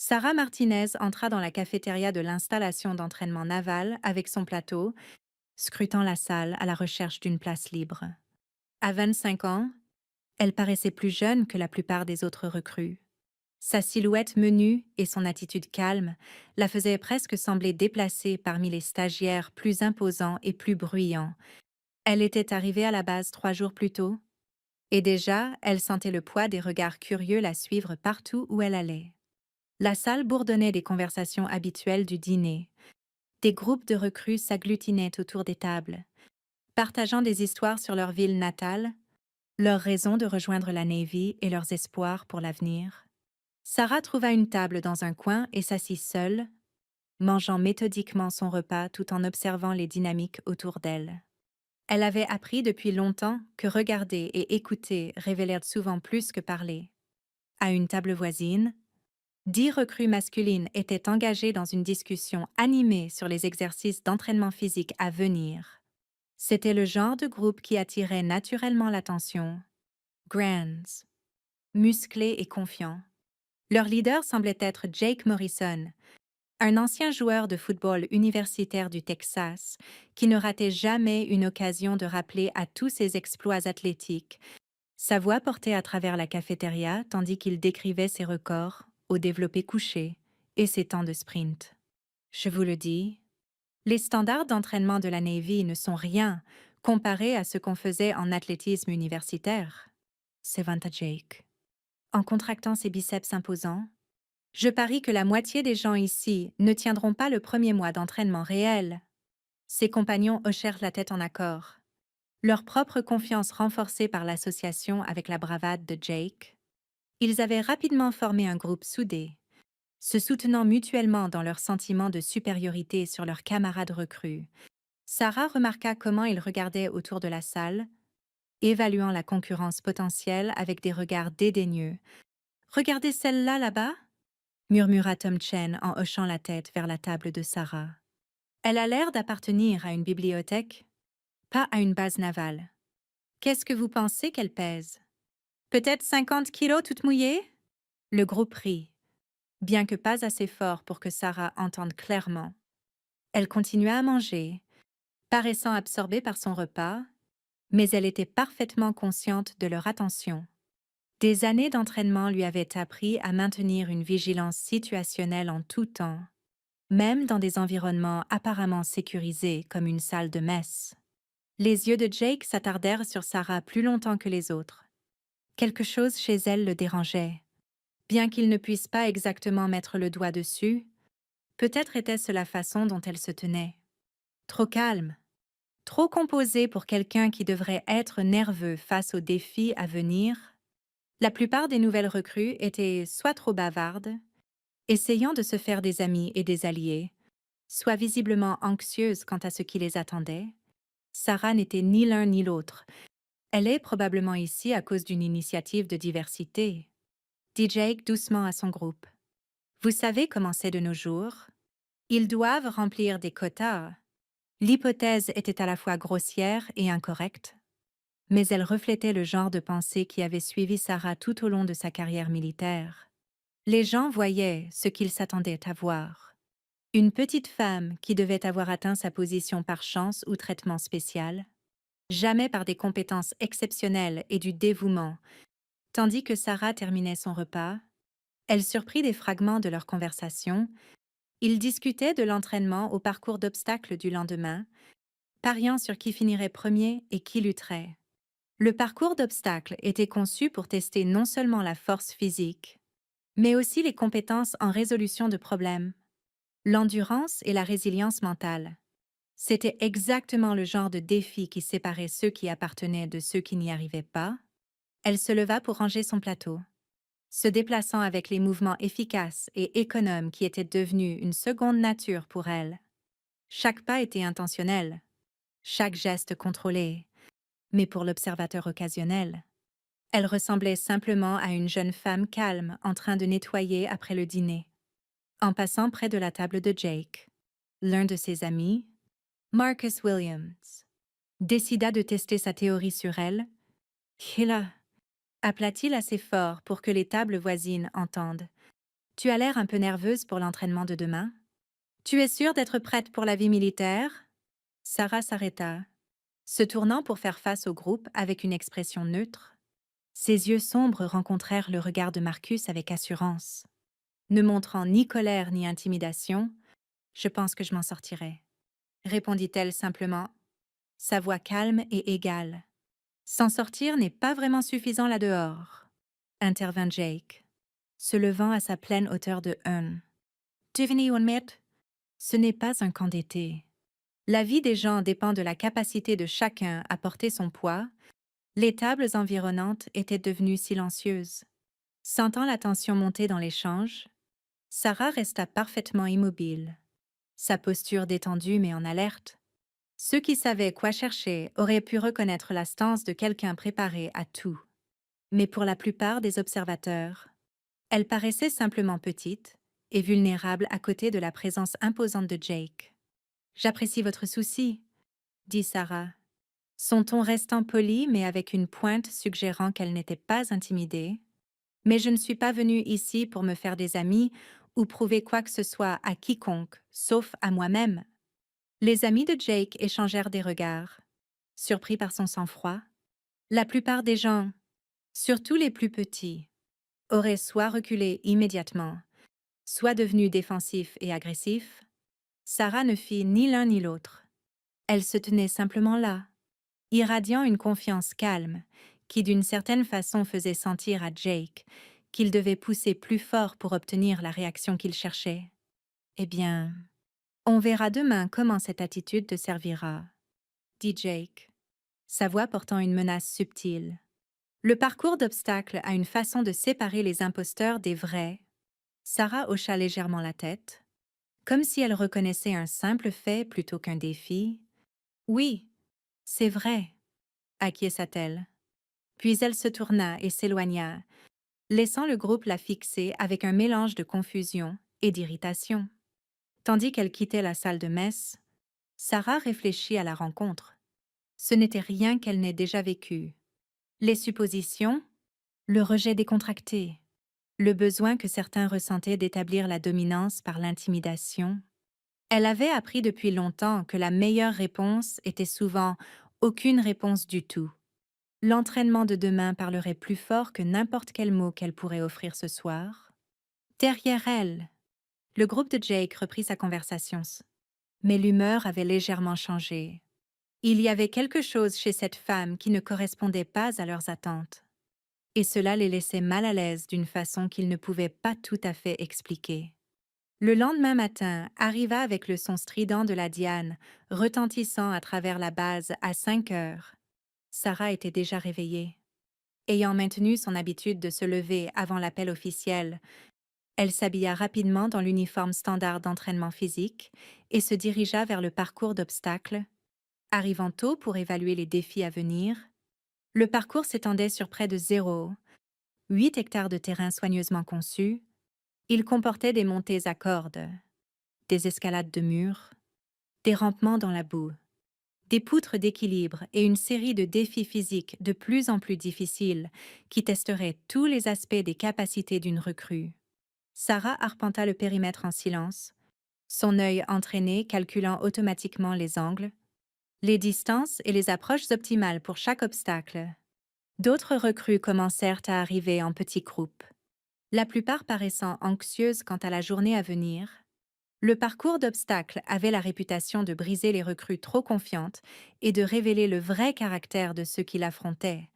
Sarah Martinez entra dans la cafétéria de l'installation d'entraînement naval avec son plateau, scrutant la salle à la recherche d'une place libre. À 25 ans, elle paraissait plus jeune que la plupart des autres recrues. Sa silhouette menue et son attitude calme la faisaient presque sembler déplacée parmi les stagiaires plus imposants et plus bruyants. Elle était arrivée à la base 3 jours plus tôt, et déjà, elle sentait le poids des regards curieux la suivre partout où elle allait. La salle bourdonnait des conversations habituelles du dîner. Des groupes de recrues s'agglutinaient autour des tables, partageant des histoires sur leur ville natale, leurs raisons de rejoindre la Navy et leurs espoirs pour l'avenir. Sarah trouva une table dans un coin et s'assit seule, mangeant méthodiquement son repas tout en observant les dynamiques autour d'elle. Elle avait appris depuis longtemps que regarder et écouter révélaient souvent plus que parler. À une table voisine, 10 recrues masculines étaient engagées dans une discussion animée sur les exercices d'entraînement physique à venir. C'était le genre de groupe qui attirait naturellement l'attention. Grands, musclés et confiants. Leur leader semblait être Jake Morrison, un ancien joueur de football universitaire du Texas qui ne ratait jamais une occasion de rappeler à tous ses exploits athlétiques. Sa voix portait à travers la cafétéria tandis qu'il décrivait ses records au développé couché et ses temps de sprint. Je vous le dis, les standards d'entraînement de la Navy ne sont rien comparés à ce qu'on faisait en athlétisme universitaire, s'éventa Jake. En contractant ses biceps imposants, je parie que la moitié des gens ici ne tiendront pas le premier mois d'entraînement réel. Ses compagnons hochèrent la tête en accord, leur propre confiance renforcée par l'association avec la bravade de Jake. Ils avaient rapidement formé un groupe soudé, se soutenant mutuellement dans leur sentiment de supériorité sur leurs camarades recrues. Sarah remarqua comment ils regardaient autour de la salle, évaluant la concurrence potentielle avec des regards dédaigneux. « Regardez celle-là là-bas » murmura Tom Chen en hochant la tête vers la table de Sarah. Elle a l'air d'appartenir à une bibliothèque, pas à une base navale. Qu'est-ce que vous pensez qu'elle pèse? Peut-être 50 kilos toute mouillée? Le groupe rit, bien que pas assez fort pour que Sarah entende clairement. Elle continua à manger, paraissant absorbée par son repas, mais elle était parfaitement consciente de leur attention. Des années d'entraînement lui avaient appris à maintenir une vigilance situationnelle en tout temps, même dans des environnements apparemment sécurisés comme une salle de messe. Les yeux de Jake s'attardèrent sur Sarah plus longtemps que les autres. Quelque chose chez elle le dérangeait. Bien qu'il ne puisse pas exactement mettre le doigt dessus, peut-être était-ce la façon dont elle se tenait. Trop calme, trop composée pour quelqu'un qui devrait être nerveux face aux défis à venir. La plupart des nouvelles recrues étaient soit trop bavardes, essayant de se faire des amis et des alliés, soit visiblement anxieuses quant à ce qui les attendait. Sarah n'était ni l'un ni l'autre. Elle est probablement ici à cause d'une initiative de diversité, dit Jake doucement à son groupe. Vous savez comment c'est de nos jours? Ils doivent remplir des quotas. L'hypothèse était à la fois grossière et incorrecte, mais elle reflétait le genre de pensée qui avait suivi Sarah tout au long de sa carrière militaire. Les gens voyaient ce qu'ils s'attendaient à voir. Une petite femme qui devait avoir atteint sa position par chance ou traitement spécial, jamais par des compétences exceptionnelles et du dévouement. Tandis que Sarah terminait son repas, elle surprit des fragments de leur conversation. Ils discutaient de l'entraînement au parcours d'obstacles du lendemain, pariant sur qui finirait premier et qui lutterait. Le parcours d'obstacles était conçu pour tester non seulement la force physique, mais aussi les compétences en résolution de problèmes, l'endurance et la résilience mentale. C'était exactement le genre de défi qui séparait ceux qui appartenaient de ceux qui n'y arrivaient pas. Elle se leva pour ranger son plateau, se déplaçant avec les mouvements efficaces et économes qui étaient devenus une seconde nature pour elle. Chaque pas était intentionnel, chaque geste contrôlé, mais pour l'observateur occasionnel, elle ressemblait simplement à une jeune femme calme en train de nettoyer après le dîner. En passant près de la table de Jake, l'un de ses amis, Marcus Williams, décida de tester sa théorie sur elle. « Hila » appela-t-il assez fort pour que les tables voisines entendent. Tu as l'air un peu nerveuse pour l'entraînement de demain. Tu es sûre d'être prête pour la vie militaire? Sarah s'arrêta, se tournant pour faire face au groupe avec une expression neutre. Ses yeux sombres rencontrèrent le regard de Marcus avec assurance. Ne montrant ni colère ni intimidation, je pense que je m'en sortirai, répondit-elle simplement, sa voix calme et égale. S'en sortir n'est pas vraiment suffisant là-dehors, intervint Jake, se levant à sa pleine hauteur de un. Devenez honnête, ce n'est pas un camp d'été. La vie des gens dépend de la capacité de chacun à porter son poids. Les tables environnantes étaient devenues silencieuses. Sentant la tension monter dans l'échange, Sarah resta parfaitement immobile, sa posture détendue mais en alerte. Ceux qui savaient quoi chercher auraient pu reconnaître la stance de quelqu'un préparé à tout. Mais pour la plupart des observateurs, elle paraissait simplement petite et vulnérable à côté de la présence imposante de Jake. J'apprécie votre souci, dit Sarah, son ton restant poli mais avec une pointe suggérant qu'elle n'était pas intimidée. Mais je ne suis pas venue ici pour me faire des amis ou prouver quoi que ce soit à quiconque, sauf à moi-même. Les amis de Jake échangèrent des regards, surpris par son sang-froid. La plupart des gens, surtout les plus petits, auraient soit reculé immédiatement, soit devenu défensifs et agressifs. Sarah ne fit ni l'un ni l'autre. Elle se tenait simplement là, irradiant une confiance calme qui d'une certaine façon faisait sentir à Jake qu'il devait pousser plus fort pour obtenir la réaction qu'il cherchait. Eh bien, on verra demain comment cette attitude te servira, dit Jake, sa voix portant une menace subtile. Le parcours d'obstacles a une façon de séparer les imposteurs des vrais. Sarah hocha légèrement la tête, comme si elle reconnaissait un simple fait plutôt qu'un défi. Oui, c'est vrai, acquiesça-t-elle. Puis elle se tourna et s'éloigna, laissant le groupe la fixer avec un mélange de confusion et d'irritation. Tandis qu'elle quittait la salle de messe, Sarah réfléchit à la rencontre. Ce n'était rien qu'elle n'ait déjà vécu. Les suppositions, le rejet décontracté, le besoin que certains ressentaient d'établir la dominance par l'intimidation. Elle avait appris depuis longtemps que la meilleure réponse était souvent aucune réponse du tout. L'entraînement de demain parlerait plus fort que n'importe quel mot qu'elle pourrait offrir ce soir. Derrière elle, le groupe de Jake reprit sa conversation. Mais l'humeur avait légèrement changé. Il y avait quelque chose chez cette femme qui ne correspondait pas à leurs attentes. Et cela les laissait mal à l'aise d'une façon qu'ils ne pouvaient pas tout à fait expliquer. Le lendemain matin arriva avec le son strident de la diane, retentissant à travers la base à 5 heures. Sarah était déjà réveillée. Ayant maintenu son habitude de se lever avant l'appel officiel, elle s'habilla rapidement dans l'uniforme standard d'entraînement physique et se dirigea vers le parcours d'obstacles. Arrivant tôt pour évaluer les défis à venir, le parcours s'étendait sur près de 8 hectares de terrain soigneusement conçus. Il comportait des montées à cordes, des escalades de murs, des rampements dans la boue, des poutres d'équilibre et une série de défis physiques de plus en plus difficiles qui testeraient tous les aspects des capacités d'une recrue. Sarah arpenta le périmètre en silence, son œil entraîné calculant automatiquement les angles, les distances et les approches optimales pour chaque obstacle. D'autres recrues commencèrent à arriver en petits groupes, la plupart paraissant anxieuses quant à la journée à venir. Le parcours d'obstacles avait la réputation de briser les recrues trop confiantes et de révéler le vrai caractère de ceux qui l'affrontaient.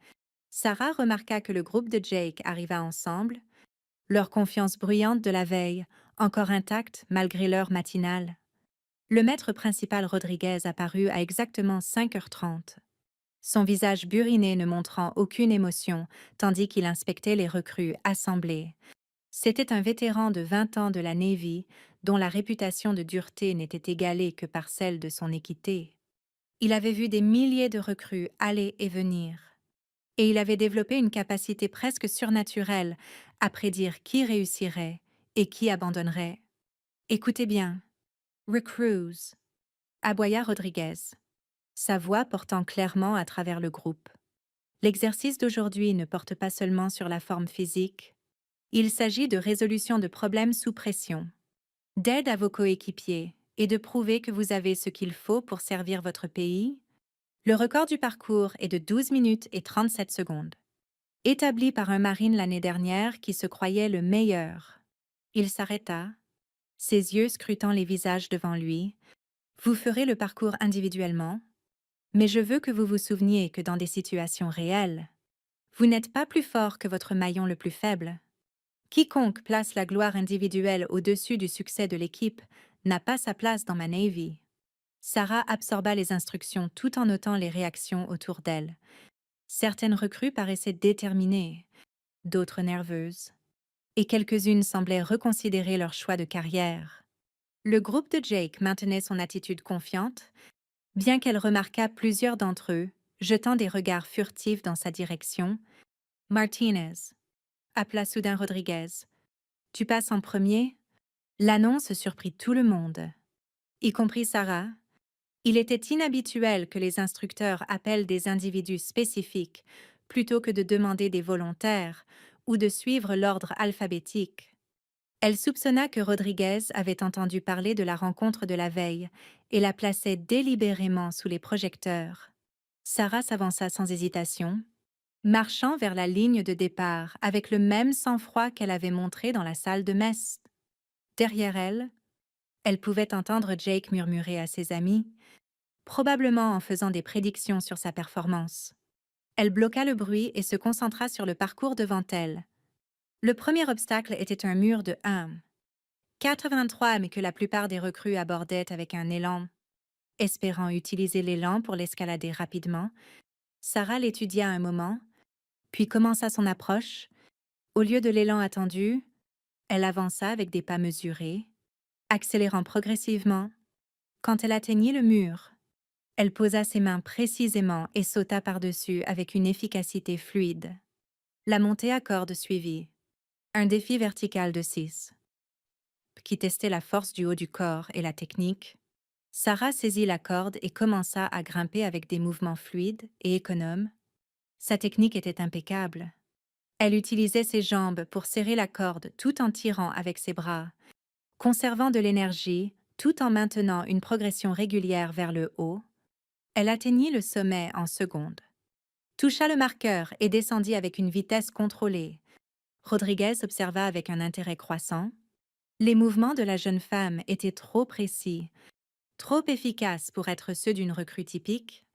Sarah remarqua que le groupe de Jake arriva ensemble, leur confiance bruyante de la veille, encore intacte malgré l'heure matinale. Le maître principal Rodriguez apparut à exactement 5h30. Son visage buriné ne montrant aucune émotion, tandis qu'il inspectait les recrues assemblées. C'était un vétéran de 20 ans de la Navy, dont la réputation de dureté n'était égalée que par celle de son équité. Il avait vu des milliers de recrues aller et venir, et il avait développé une capacité presque surnaturelle à prédire qui réussirait et qui abandonnerait. Écoutez bien, recrues, aboya Rodriguez, sa voix portant clairement à travers le groupe. L'exercice d'aujourd'hui ne porte pas seulement sur la forme physique, Il s'agit de résolution de problèmes sous pression, d'aide à vos coéquipiers et de prouver que vous avez ce qu'il faut pour servir votre pays. Le record du parcours est de 12 minutes et 37 secondes, établi par un Marine l'année dernière qui se croyait le meilleur. Il s'arrêta, ses yeux scrutant les visages devant lui. Vous ferez le parcours individuellement, mais je veux que vous vous souveniez que dans des situations réelles, vous n'êtes pas plus fort que votre maillon le plus faible. Quiconque place la gloire individuelle au-dessus du succès de l'équipe n'a pas sa place dans ma Navy. Sarah absorba les instructions tout en notant les réactions autour d'elle. Certaines recrues paraissaient déterminées, d'autres nerveuses, et quelques-unes semblaient reconsidérer leur choix de carrière. Le groupe de Jake maintenait son attitude confiante, bien qu'elle remarquât plusieurs d'entre eux, jetant des regards furtifs dans sa direction. Martinez, appela soudain Rodriguez. Tu passes en premier? L'annonce surprit tout le monde, y compris Sarah. Il était inhabituel que les instructeurs appellent des individus spécifiques plutôt que de demander des volontaires ou de suivre l'ordre alphabétique. Elle soupçonna que Rodriguez avait entendu parler de la rencontre de la veille et la plaçait délibérément sous les projecteurs. Sarah s'avança sans hésitation, marchant vers la ligne de départ avec le même sang-froid qu'elle avait montré dans la salle de messe. Derrière elle, elle pouvait entendre Jake murmurer à ses amis, probablement en faisant des prédictions sur sa performance. Elle bloqua le bruit et se concentra sur le parcours devant elle. Le premier obstacle était un mur de 1,83 mais que la plupart des recrues abordaient avec un élan. Espérant utiliser l'élan pour l'escalader rapidement, Sarah l'étudia un moment, puis commença son approche. Au lieu de l'élan attendu, elle avança avec des pas mesurés, accélérant progressivement. Quand elle atteignit le mur, elle posa ses mains précisément et sauta par-dessus avec une efficacité fluide. La montée à corde suivit. Un défi vertical de 6, qui testait la force du haut du corps et la technique. Sarah saisit la corde et commença à grimper avec des mouvements fluides et économes. Sa technique était impeccable. Elle utilisait ses jambes pour serrer la corde tout en tirant avec ses bras, conservant de l'énergie tout en maintenant une progression régulière vers le haut. Elle atteignit le sommet en secondes, toucha le marqueur et descendit avec une vitesse contrôlée. Rodriguez observa avec un intérêt croissant. Les mouvements de la jeune femme étaient trop précis, trop efficaces pour être ceux d'une recrue typique.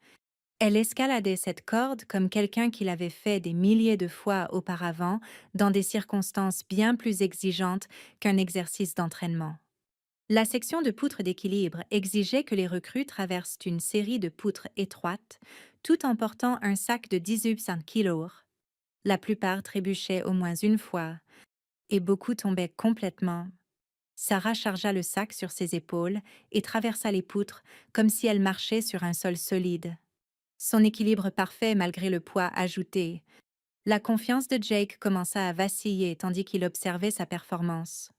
Elle escaladait cette corde comme quelqu'un qui l'avait fait des milliers de fois auparavant dans des circonstances bien plus exigeantes qu'un exercice d'entraînement. La section de poutres d'équilibre exigeait que les recrues traversent une série de poutres étroites, tout en portant un sac de 18 kilos. La plupart trébuchaient au moins une fois, et beaucoup tombaient complètement. Sarah chargea le sac sur ses épaules et traversa les poutres comme si elle marchait sur un sol solide. Son équilibre parfait malgré le poids ajouté. La confiance de Jake commença à vaciller tandis qu'il observait sa performance.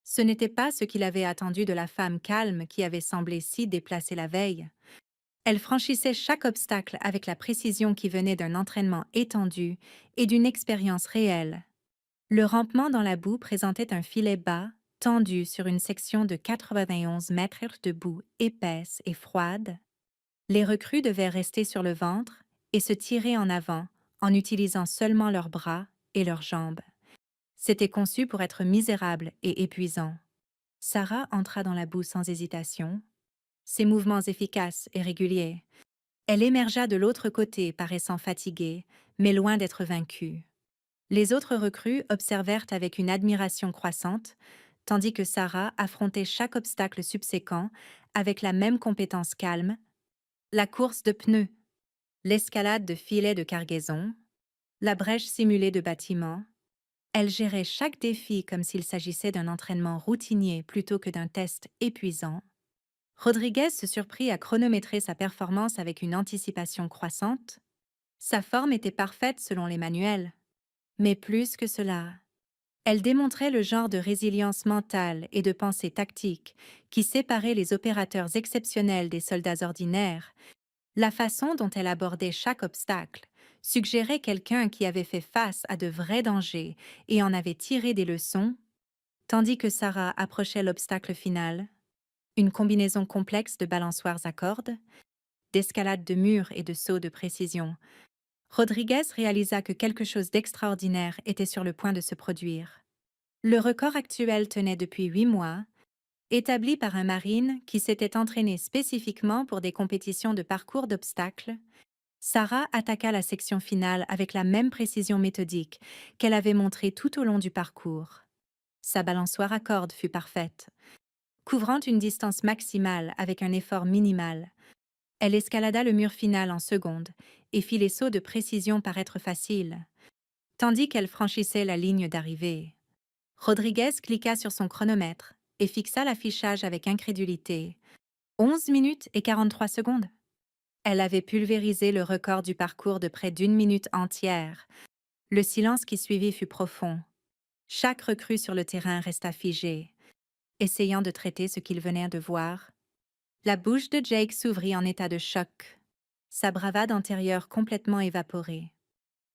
Ce n'était pas ce qu'il avait attendu de la femme calme qui avait semblé si déplacée la veille. Elle franchissait chaque obstacle avec la précision qui venait d'un entraînement étendu et d'une expérience réelle. Le rampement dans la boue présentait un filet bas, tendu sur une section de 91 mètres de boue épaisse et froide. Les recrues devaient rester sur le ventre et se tirer en avant en utilisant seulement leurs bras et leurs jambes. C'était conçu pour être misérable et épuisant. Sarah entra dans la boue sans hésitation, ses mouvements efficaces et réguliers. Elle émergea de l'autre côté, paraissant fatiguée, mais loin d'être vaincue. Les autres recrues observèrent avec une admiration croissante, tandis que Sarah affrontait chaque obstacle subséquent avec la même compétence calme, la course de pneus, l'escalade de filets de cargaison, la brèche simulée de bâtiments. Elle gérait chaque défi comme s'il s'agissait d'un entraînement routinier plutôt que d'un test épuisant. Rodriguez se surprit à chronométrer sa performance avec une anticipation croissante. Sa forme était parfaite selon les manuels. Mais plus que cela, elle démontrait le genre de résilience mentale et de pensée tactique qui séparait les opérateurs exceptionnels des soldats ordinaires, la façon dont elle abordait chaque obstacle, suggérait quelqu'un qui avait fait face à de vrais dangers et en avait tiré des leçons, tandis que Sarah approchait l'obstacle final, une combinaison complexe de balançoires à cordes, d'escalade de murs et de sauts de précision. Rodriguez réalisa que quelque chose d'extraordinaire était sur le point de se produire. Le record actuel tenait depuis 8 mois, établi par un marine qui s'était entraîné spécifiquement pour des compétitions de parcours d'obstacles. Sarah attaqua la section finale avec la même précision méthodique qu'elle avait montrée tout au long du parcours. Sa balançoire à cordes fut parfaite. Couvrant une distance maximale avec un effort minimal, elle escalada le mur final en secondes et fit les sauts de précision paraître faciles, tandis qu'elle franchissait la ligne d'arrivée. Rodriguez cliqua sur son chronomètre et fixa l'affichage avec incrédulité. 11 minutes et 43 secondes. Elle avait pulvérisé le record du parcours de près d'une minute entière. Le silence qui suivit fut profond. Chaque recrue sur le terrain resta figée, essayant de traiter ce qu'il venait de voir. La bouche de Jake s'ouvrit en état de choc, sa bravade antérieure complètement évaporée.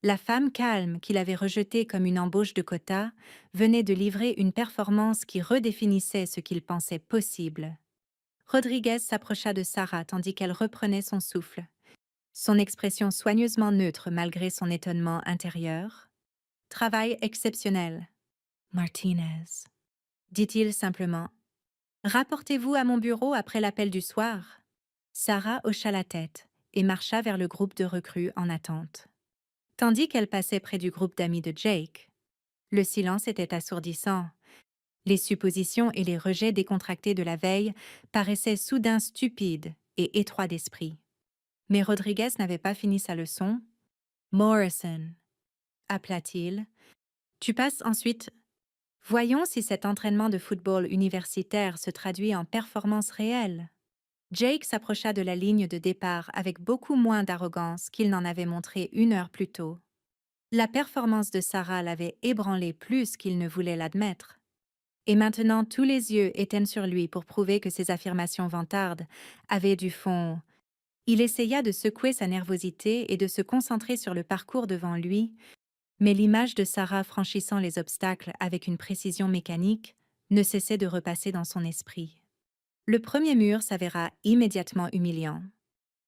La femme calme qu'il avait rejetée comme une embauche de quota venait de livrer une performance qui redéfinissait ce qu'il pensait possible. Rodriguez s'approcha de Sarah tandis qu'elle reprenait son souffle, son expression soigneusement neutre malgré son étonnement intérieur. « Travail exceptionnel, Martinez, dit-il simplement. Rapportez-vous à mon bureau après l'appel du soir. Sarah hocha la tête et marcha vers le groupe de recrues en attente. Tandis qu'elle passait près du groupe d'amis de Jake, le silence était assourdissant. Les suppositions et les rejets décontractés de la veille paraissaient soudain stupides et étroits d'esprit. Mais Rodriguez n'avait pas fini sa leçon. « Morrison, appela-t-il. Tu passes ensuite. Voyons si cet entraînement de football universitaire se traduit en performance réelle. » Jake s'approcha de la ligne de départ avec beaucoup moins d'arrogance qu'il n'en avait montré 1 heure plus tôt. La performance de Sarah l'avait ébranlé plus qu'il ne voulait l'admettre. Et maintenant tous les yeux étaient sur lui pour prouver que ses affirmations vantardes avaient du fond. Il essaya de secouer sa nervosité et de se concentrer sur le parcours devant lui, mais l'image de Sarah franchissant les obstacles avec une précision mécanique ne cessait de repasser dans son esprit. Le premier mur s'avéra immédiatement humiliant,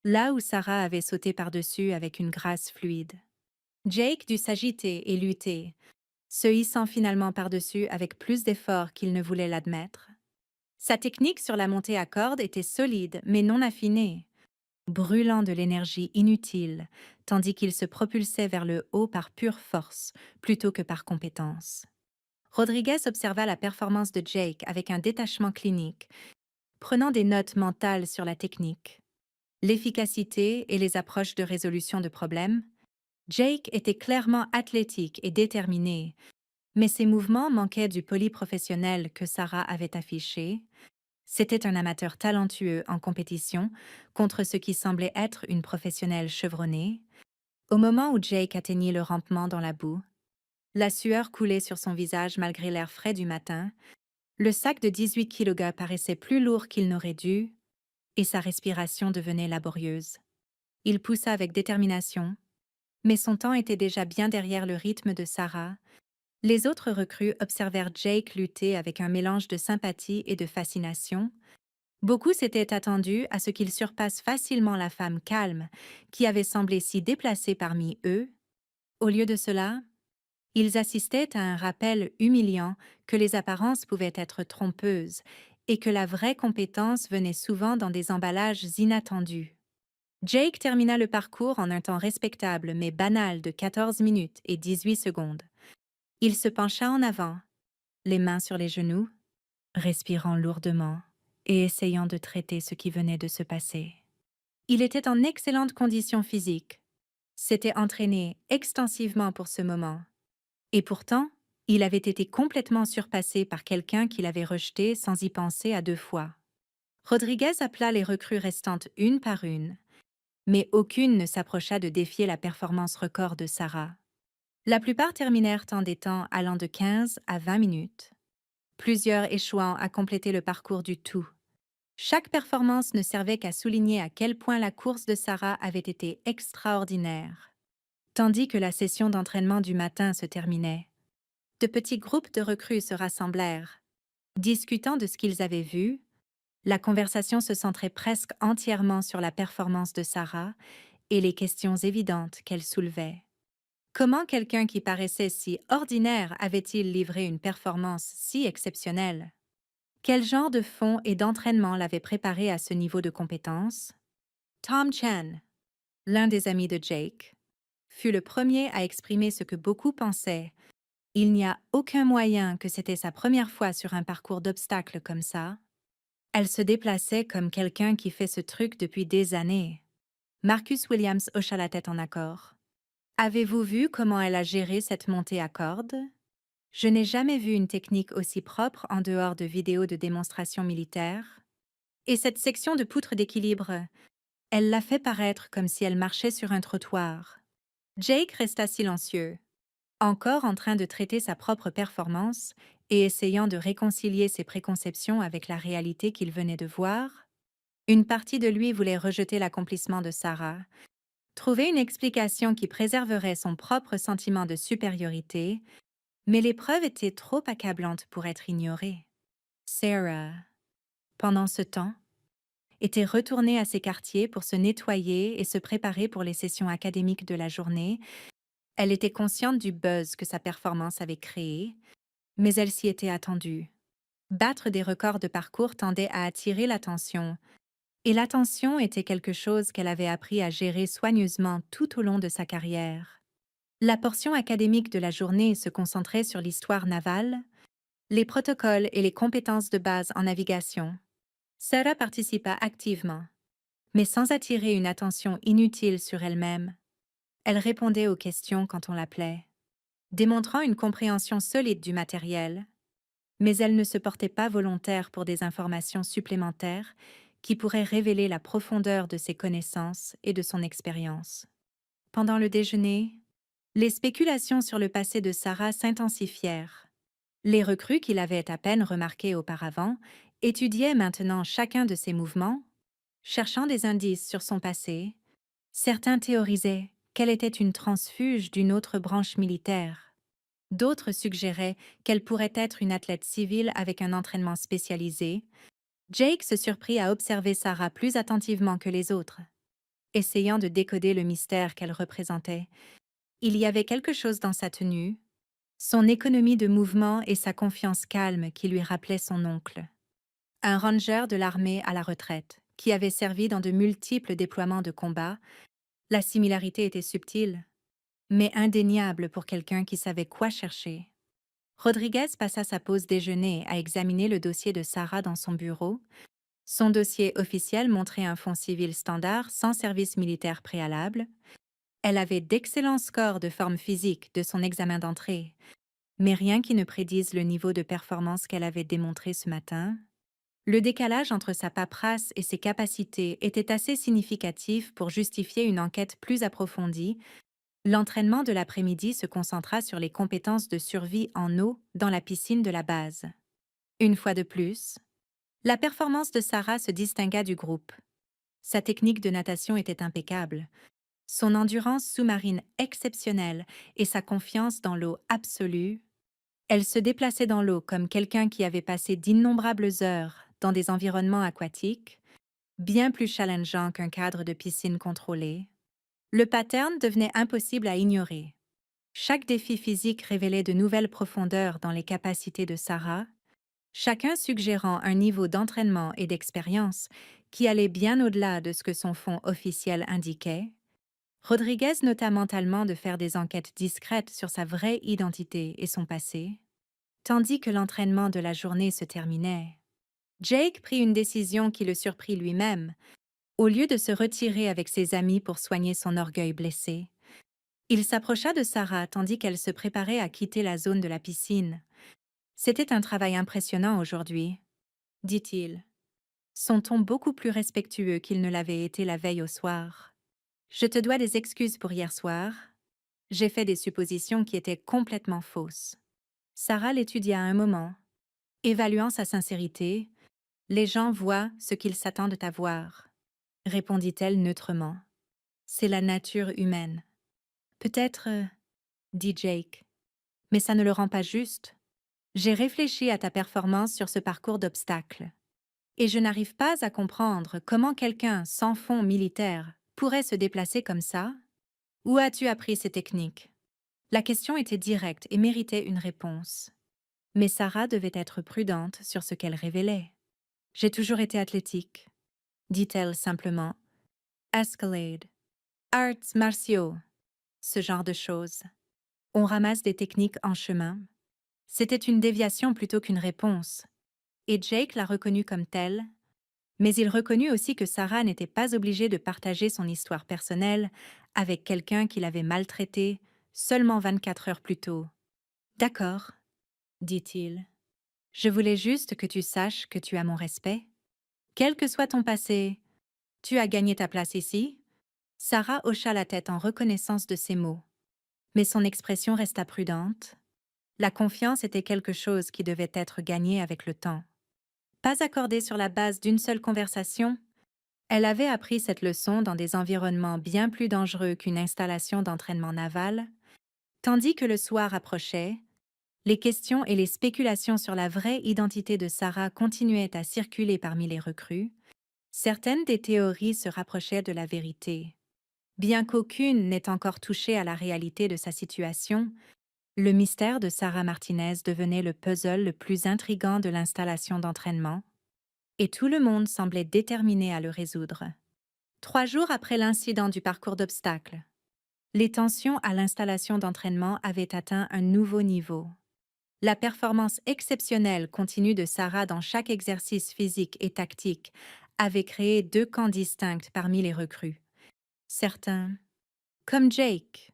là où Sarah avait sauté par-dessus avec une grâce fluide. Jake dut s'agiter et lutter, se hissant finalement par-dessus avec plus d'effort qu'il ne voulait l'admettre. Sa technique sur la montée à cordes était solide mais non affinée, brûlant de l'énergie inutile, tandis qu'il se propulsait vers le haut par pure force plutôt que par compétence. Rodriguez observa la performance de Jake avec un détachement clinique, prenant des notes mentales sur la technique, l'efficacité et les approches de résolution de problèmes. Jake était clairement athlétique et déterminé, mais ses mouvements manquaient du polyprofessionnel que Sarah avait affiché. C'était un amateur talentueux en compétition contre ce qui semblait être une professionnelle chevronnée. Au moment où Jake atteignit le rampement dans la boue, la sueur coulait sur son visage malgré l'air frais du matin, le sac de 18 kg paraissait plus lourd qu'il n'aurait dû, et sa respiration devenait laborieuse. Il poussa avec détermination, mais son temps était déjà bien derrière le rythme de Sarah. Les autres recrues observèrent Jake lutter avec un mélange de sympathie et de fascination. Beaucoup s'étaient attendus à ce qu'il surpasse facilement la femme calme qui avait semblé si déplacée parmi eux. Au lieu de cela, ils assistaient à un rappel humiliant que les apparences pouvaient être trompeuses et que la vraie compétence venait souvent dans des emballages inattendus. Jake termina le parcours en un temps respectable mais banal de 14 minutes et 18 secondes. Il se pencha en avant, les mains sur les genoux, respirant lourdement et essayant de traiter ce qui venait de se passer. Il était en excellente condition physique, s'était entraîné extensivement pour ce moment. Et pourtant, il avait été complètement surpassé par quelqu'un qu'il avait rejeté sans y penser à 2 fois. Rodriguez appela les recrues restantes une par une, mais aucune ne s'approcha de défier la performance record de Sarah. La plupart terminèrent en des temps allant de 15 à 20 minutes, plusieurs échouant à compléter le parcours du tout. Chaque performance ne servait qu'à souligner à quel point la course de Sarah avait été extraordinaire. Tandis que la session d'entraînement du matin se terminait, de petits groupes de recrues se rassemblèrent. Discutant de ce qu'ils avaient vu, la conversation se centrait presque entièrement sur la performance de Sarah et les questions évidentes qu'elle soulevait. Comment quelqu'un qui paraissait si ordinaire avait-il livré une performance si exceptionnelle? Quel genre de fonds et d'entraînement l'avait préparé à ce niveau de compétence? Tom Chen, l'un des amis de Jake, fut le premier à exprimer ce que beaucoup pensaient. Il n'y a aucun moyen que c'était sa première fois sur un parcours d'obstacles comme ça. Elle se déplaçait comme quelqu'un qui fait ce truc depuis des années. Marcus Williams hocha la tête en accord. Avez-vous vu comment elle a géré cette montée à cordes? Je n'ai jamais vu une technique aussi propre en dehors de vidéos de démonstration militaire. Et cette section de poutre d'équilibre, elle l'a fait paraître comme si elle marchait sur un trottoir. Jake resta silencieux, encore en train de traiter sa propre performance et essayant de réconcilier ses préconceptions avec la réalité qu'il venait de voir. Une partie de lui voulait rejeter l'accomplissement de Sarah, trouver une explication qui préserverait son propre sentiment de supériorité, mais l'épreuve était trop accablante pour être ignorée. Sarah, pendant ce temps, était retournée à ses quartiers pour se nettoyer et se préparer pour les sessions académiques de la journée. Elle était consciente du buzz que sa performance avait créé, mais elle s'y était attendue. Battre des records de parcours tendait à attirer l'attention, et l'attention était quelque chose qu'elle avait appris à gérer soigneusement tout au long de sa carrière. La portion académique de la journée se concentrait sur l'histoire navale, les protocoles et les compétences de base en navigation. Sarah participa activement, mais sans attirer une attention inutile sur elle-même. Elle répondait aux questions quand on l'appelait, démontrant une compréhension solide du matériel, mais elle ne se portait pas volontaire pour des informations supplémentaires qui pourraient révéler la profondeur de ses connaissances et de son expérience. Pendant le déjeuner, les spéculations sur le passé de Sarah s'intensifièrent. Les recrues qu'il avait à peine remarquées auparavant étudiaient maintenant chacun de ses mouvements, cherchant des indices sur son passé. Certains théorisaient qu'elle était une transfuge d'une autre branche militaire. D'autres suggéraient qu'elle pourrait être une athlète civile avec un entraînement spécialisé. Jake se surprit à observer Sarah plus attentivement que les autres, essayant de décoder le mystère qu'elle représentait. Il y avait quelque chose dans sa tenue, son économie de mouvement et sa confiance calme qui lui rappelaient son oncle. Un ranger de l'armée à la retraite, qui avait servi dans de multiples déploiements de combat. La similarité était subtile, mais indéniable pour quelqu'un qui savait quoi chercher. Rodriguez passa sa pause déjeuner à examiner le dossier de Sarah dans son bureau. Son dossier officiel montrait un fonds civil standard sans service militaire préalable. Elle avait d'excellents scores de forme physique de son examen d'entrée, mais rien qui ne prédise le niveau de performance qu'elle avait démontré ce matin. Le décalage entre sa paperasse et ses capacités était assez significatif pour justifier une enquête plus approfondie. L'entraînement de l'après-midi se concentra sur les compétences de survie en eau dans la piscine de la base. Une fois de plus, la performance de Sarah se distingua du groupe. Sa technique de natation était impeccable, son endurance sous-marine exceptionnelle et sa confiance dans l'eau absolue. Elle se déplaçait dans l'eau comme quelqu'un qui avait passé d'innombrables heures dans des environnements aquatiques, bien plus challengeants qu'un cadre de piscine contrôlé. Le pattern devenait impossible à ignorer. Chaque défi physique révélait de nouvelles profondeurs dans les capacités de Sarah, chacun suggérant un niveau d'entraînement et d'expérience qui allait bien au-delà de ce que son fonds officiel indiquait. Rodriguez nota mentalement de faire des enquêtes discrètes sur sa vraie identité et son passé. Tandis que l'entraînement de la journée se terminait, Jake prit une décision qui le surprit lui-même. Au lieu de se retirer avec ses amis pour soigner son orgueil blessé, il s'approcha de Sarah tandis qu'elle se préparait à quitter la zone de la piscine. C'était un travail impressionnant aujourd'hui, dit-il, son ton beaucoup plus respectueux qu'il ne l'avait été la veille au soir. Je te dois des excuses pour hier soir. J'ai fait des suppositions qui étaient complètement fausses. Sarah l'étudia un moment, évaluant sa sincérité. Les gens voient ce qu'ils s'attendent à voir, répondit-elle neutrement. C'est la nature humaine. Peut-être, dit Jake, mais ça ne le rend pas juste. J'ai réfléchi à ta performance sur ce parcours d'obstacles, et je n'arrive pas à comprendre comment quelqu'un sans fond militaire pourrait se déplacer comme ça. Où as-tu appris ces techniques? La question était directe et méritait une réponse. Mais Sarah devait être prudente sur ce qu'elle révélait. J'ai toujours été athlétique, dit-elle simplement. Escalade, arts martiaux, ce genre de choses. On ramasse des techniques en chemin. C'était une déviation plutôt qu'une réponse, et Jake l'a reconnue comme telle, mais il reconnut aussi que Sarah n'était pas obligée de partager son histoire personnelle avec quelqu'un qui l'avait maltraitée seulement 24 heures plus tôt. D'accord, dit-il. Je voulais juste que tu saches que tu as mon respect. Quel que soit ton passé, tu as gagné ta place ici. Sarah hocha la tête en reconnaissance de ces mots, mais son expression resta prudente. La confiance était quelque chose qui devait être gagné avec le temps. Pas accordée sur la base d'une seule conversation, elle avait appris cette leçon dans des environnements bien plus dangereux qu'une installation d'entraînement naval, tandis que le soir approchait. Les questions et les spéculations sur la vraie identité de Sarah continuaient à circuler parmi les recrues. Certaines des théories se rapprochaient de la vérité. Bien qu'aucune n'ait encore touché à la réalité de sa situation, le mystère de Sarah Martinez devenait le puzzle le plus intrigant de l'installation d'entraînement, et tout le monde semblait déterminé à le résoudre. 3 jours après l'incident du parcours d'obstacles, les tensions à l'installation d'entraînement avaient atteint un nouveau niveau. La performance exceptionnelle continue de Sarah dans chaque exercice physique et tactique avait créé 2 camps distincts parmi les recrues. Certains, comme Jake,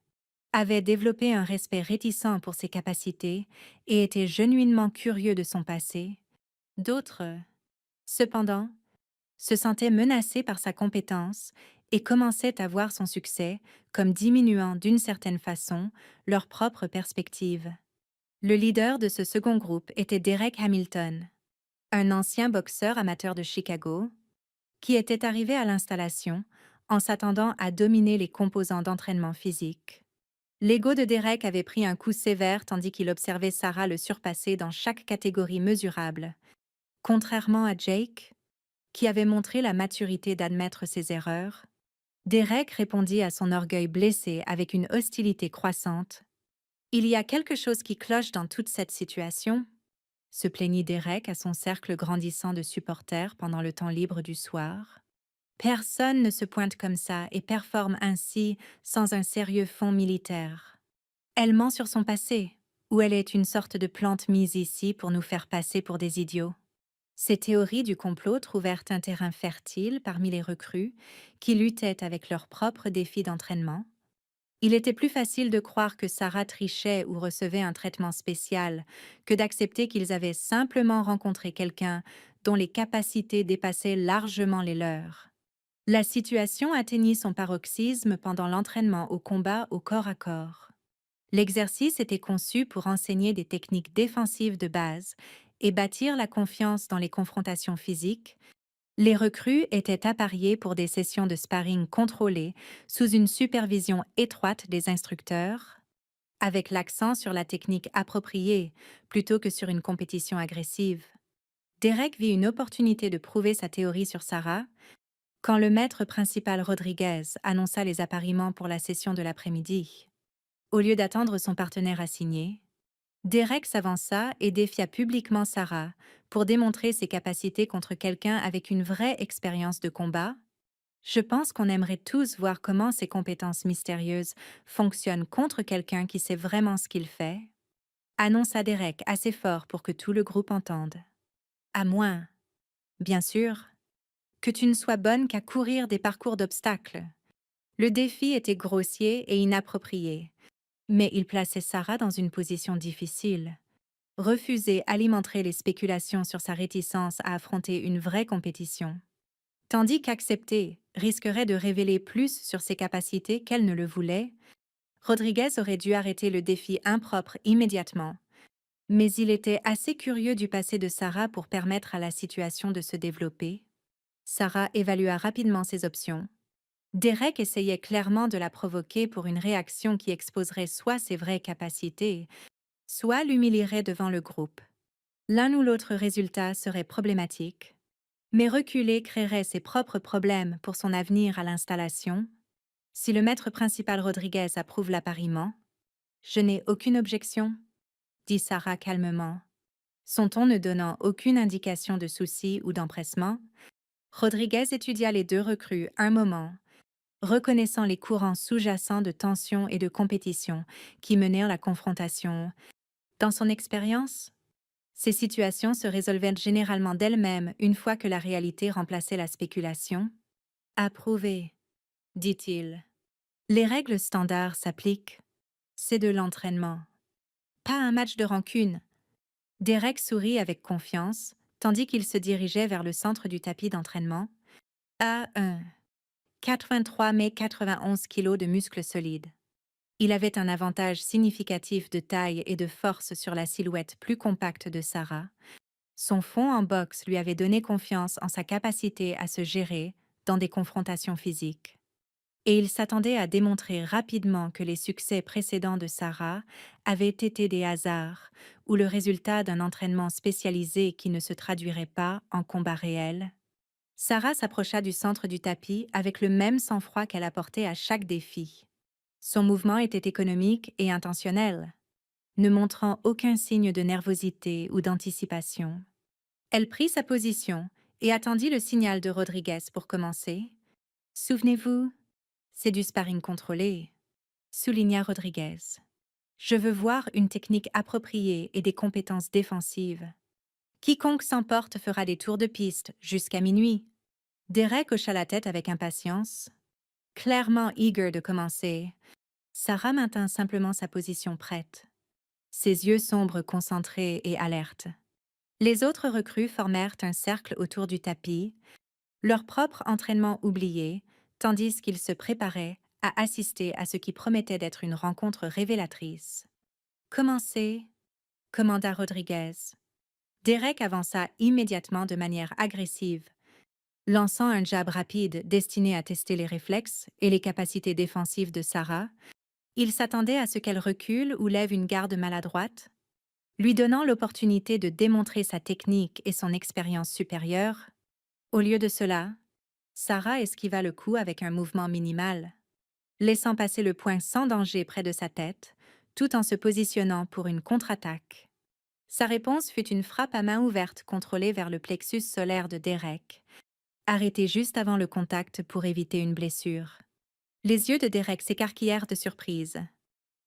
avaient développé un respect réticent pour ses capacités et étaient genuinement curieux de son passé. D'autres, cependant, se sentaient menacés par sa compétence et commençaient à voir son succès comme diminuant d'une certaine façon leur propre perspective. Le leader de ce second groupe était Derek Hamilton, un ancien boxeur amateur de Chicago, qui était arrivé à l'installation en s'attendant à dominer les composants d'entraînement physique. L'ego de Derek avait pris un coup sévère tandis qu'il observait Sarah le surpasser dans chaque catégorie mesurable. Contrairement à Jake, qui avait montré la maturité d'admettre ses erreurs, Derek répondit à son orgueil blessé avec une hostilité croissante. Il y a quelque chose qui cloche dans toute cette situation, se plaignit Derek à son cercle grandissant de supporters pendant le temps libre du soir. Personne ne se pointe comme ça et performe ainsi sans un sérieux fond militaire. Elle ment sur son passé, ou elle est une sorte de plante mise ici pour nous faire passer pour des idiots. Ces théories du complot trouvèrent un terrain fertile parmi les recrues qui luttaient avec leurs propres défis d'entraînement. Il était plus facile de croire que Sarah trichait ou recevait un traitement spécial que d'accepter qu'ils avaient simplement rencontré quelqu'un dont les capacités dépassaient largement les leurs. La situation atteignit son paroxysme pendant l'entraînement au combat au corps à corps. L'exercice était conçu pour enseigner des techniques défensives de base et bâtir la confiance dans les confrontations physiques. Les recrues étaient appariées pour des sessions de sparring contrôlées sous une supervision étroite des instructeurs, avec l'accent sur la technique appropriée plutôt que sur une compétition agressive. Derek vit une opportunité de prouver sa théorie sur Sarah quand le maître principal Rodriguez annonça les appariements pour la session de l'après-midi. Au lieu d'attendre son partenaire assigné, Derek s'avança et défia publiquement Sarah pour démontrer ses capacités contre quelqu'un avec une vraie expérience de combat. Je pense qu'on aimerait tous voir comment ces compétences mystérieuses fonctionnent contre quelqu'un qui sait vraiment ce qu'il fait, annonça Derek assez fort pour que tout le groupe entende. À moins, bien sûr, que tu ne sois bonne qu'à courir des parcours d'obstacles. Le défi était grossier et inapproprié, mais il plaçait Sarah dans une position difficile. Refuser alimenterait les spéculations sur sa réticence à affronter une vraie compétition, tandis qu'accepter risquerait de révéler plus sur ses capacités qu'elle ne le voulait. Rodriguez aurait dû arrêter le défi impropre immédiatement, mais il était assez curieux du passé de Sarah pour permettre à la situation de se développer. Sarah évalua rapidement ses options. Derek essayait clairement de la provoquer pour une réaction qui exposerait soit ses vraies capacités, soit l'humilierait devant le groupe. L'un ou l'autre résultat serait problématique, mais reculer créerait ses propres problèmes pour son avenir à l'installation. Si le maître principal Rodriguez approuve l'appariement, je n'ai aucune objection, dit Sarah calmement. Son ton ne donnant aucune indication de souci ou d'empressement, Rodriguez étudia les deux recrues un moment, reconnaissant les courants sous-jacents de tension et de compétition qui menèrent la confrontation. Dans son expérience, ces situations se résolvaient généralement d'elles-mêmes une fois que la réalité remplaçait la spéculation. Approuvé, dit-il. Les règles standards s'appliquent. C'est de l'entraînement. Pas un match de rancune. Derek sourit avec confiance, tandis qu'il se dirigeait vers le centre du tapis d'entraînement. A1. 83 mais 91 kilos de muscles solides. Il avait un avantage significatif de taille et de force sur la silhouette plus compacte de Sarah. Son fond en boxe lui avait donné confiance en sa capacité à se gérer dans des confrontations physiques. Et il s'attendait à démontrer rapidement que les succès précédents de Sarah avaient été des hasards ou le résultat d'un entraînement spécialisé qui ne se traduirait pas en combat réel. Sarah s'approcha du centre du tapis avec le même sang-froid qu'elle apportait à chaque défi. Son mouvement était économique et intentionnel, ne montrant aucun signe de nervosité ou d'anticipation. Elle prit sa position et attendit le signal de Rodriguez pour commencer. « Souvenez-vous, c'est du sparring contrôlé », souligna Rodriguez. « Je veux voir une technique appropriée et des compétences défensives. Quiconque s'emporte fera des tours de piste jusqu'à minuit. » Derek hocha la tête avec impatience. Clairement eager de commencer, Sarah maintint simplement sa position prête, ses yeux sombres concentrés et alertes. Les autres recrues formèrent un cercle autour du tapis, leur propre entraînement oublié, tandis qu'ils se préparaient à assister à ce qui promettait d'être une rencontre révélatrice. « Commencez », commanda Rodriguez. Derek avança immédiatement de manière agressive, lançant un jab rapide destiné à tester les réflexes et les capacités défensives de Sarah. Il s'attendait à ce qu'elle recule ou lève une garde maladroite, lui donnant l'opportunité de démontrer sa technique et son expérience supérieure. Au lieu de cela, Sarah esquiva le coup avec un mouvement minimal, laissant passer le poing sans danger près de sa tête, tout en se positionnant pour une contre-attaque. Sa réponse fut une frappe à main ouverte contrôlée vers le plexus solaire de Derek, arrêtée juste avant le contact pour éviter une blessure. Les yeux de Derek s'écarquillèrent de surprise.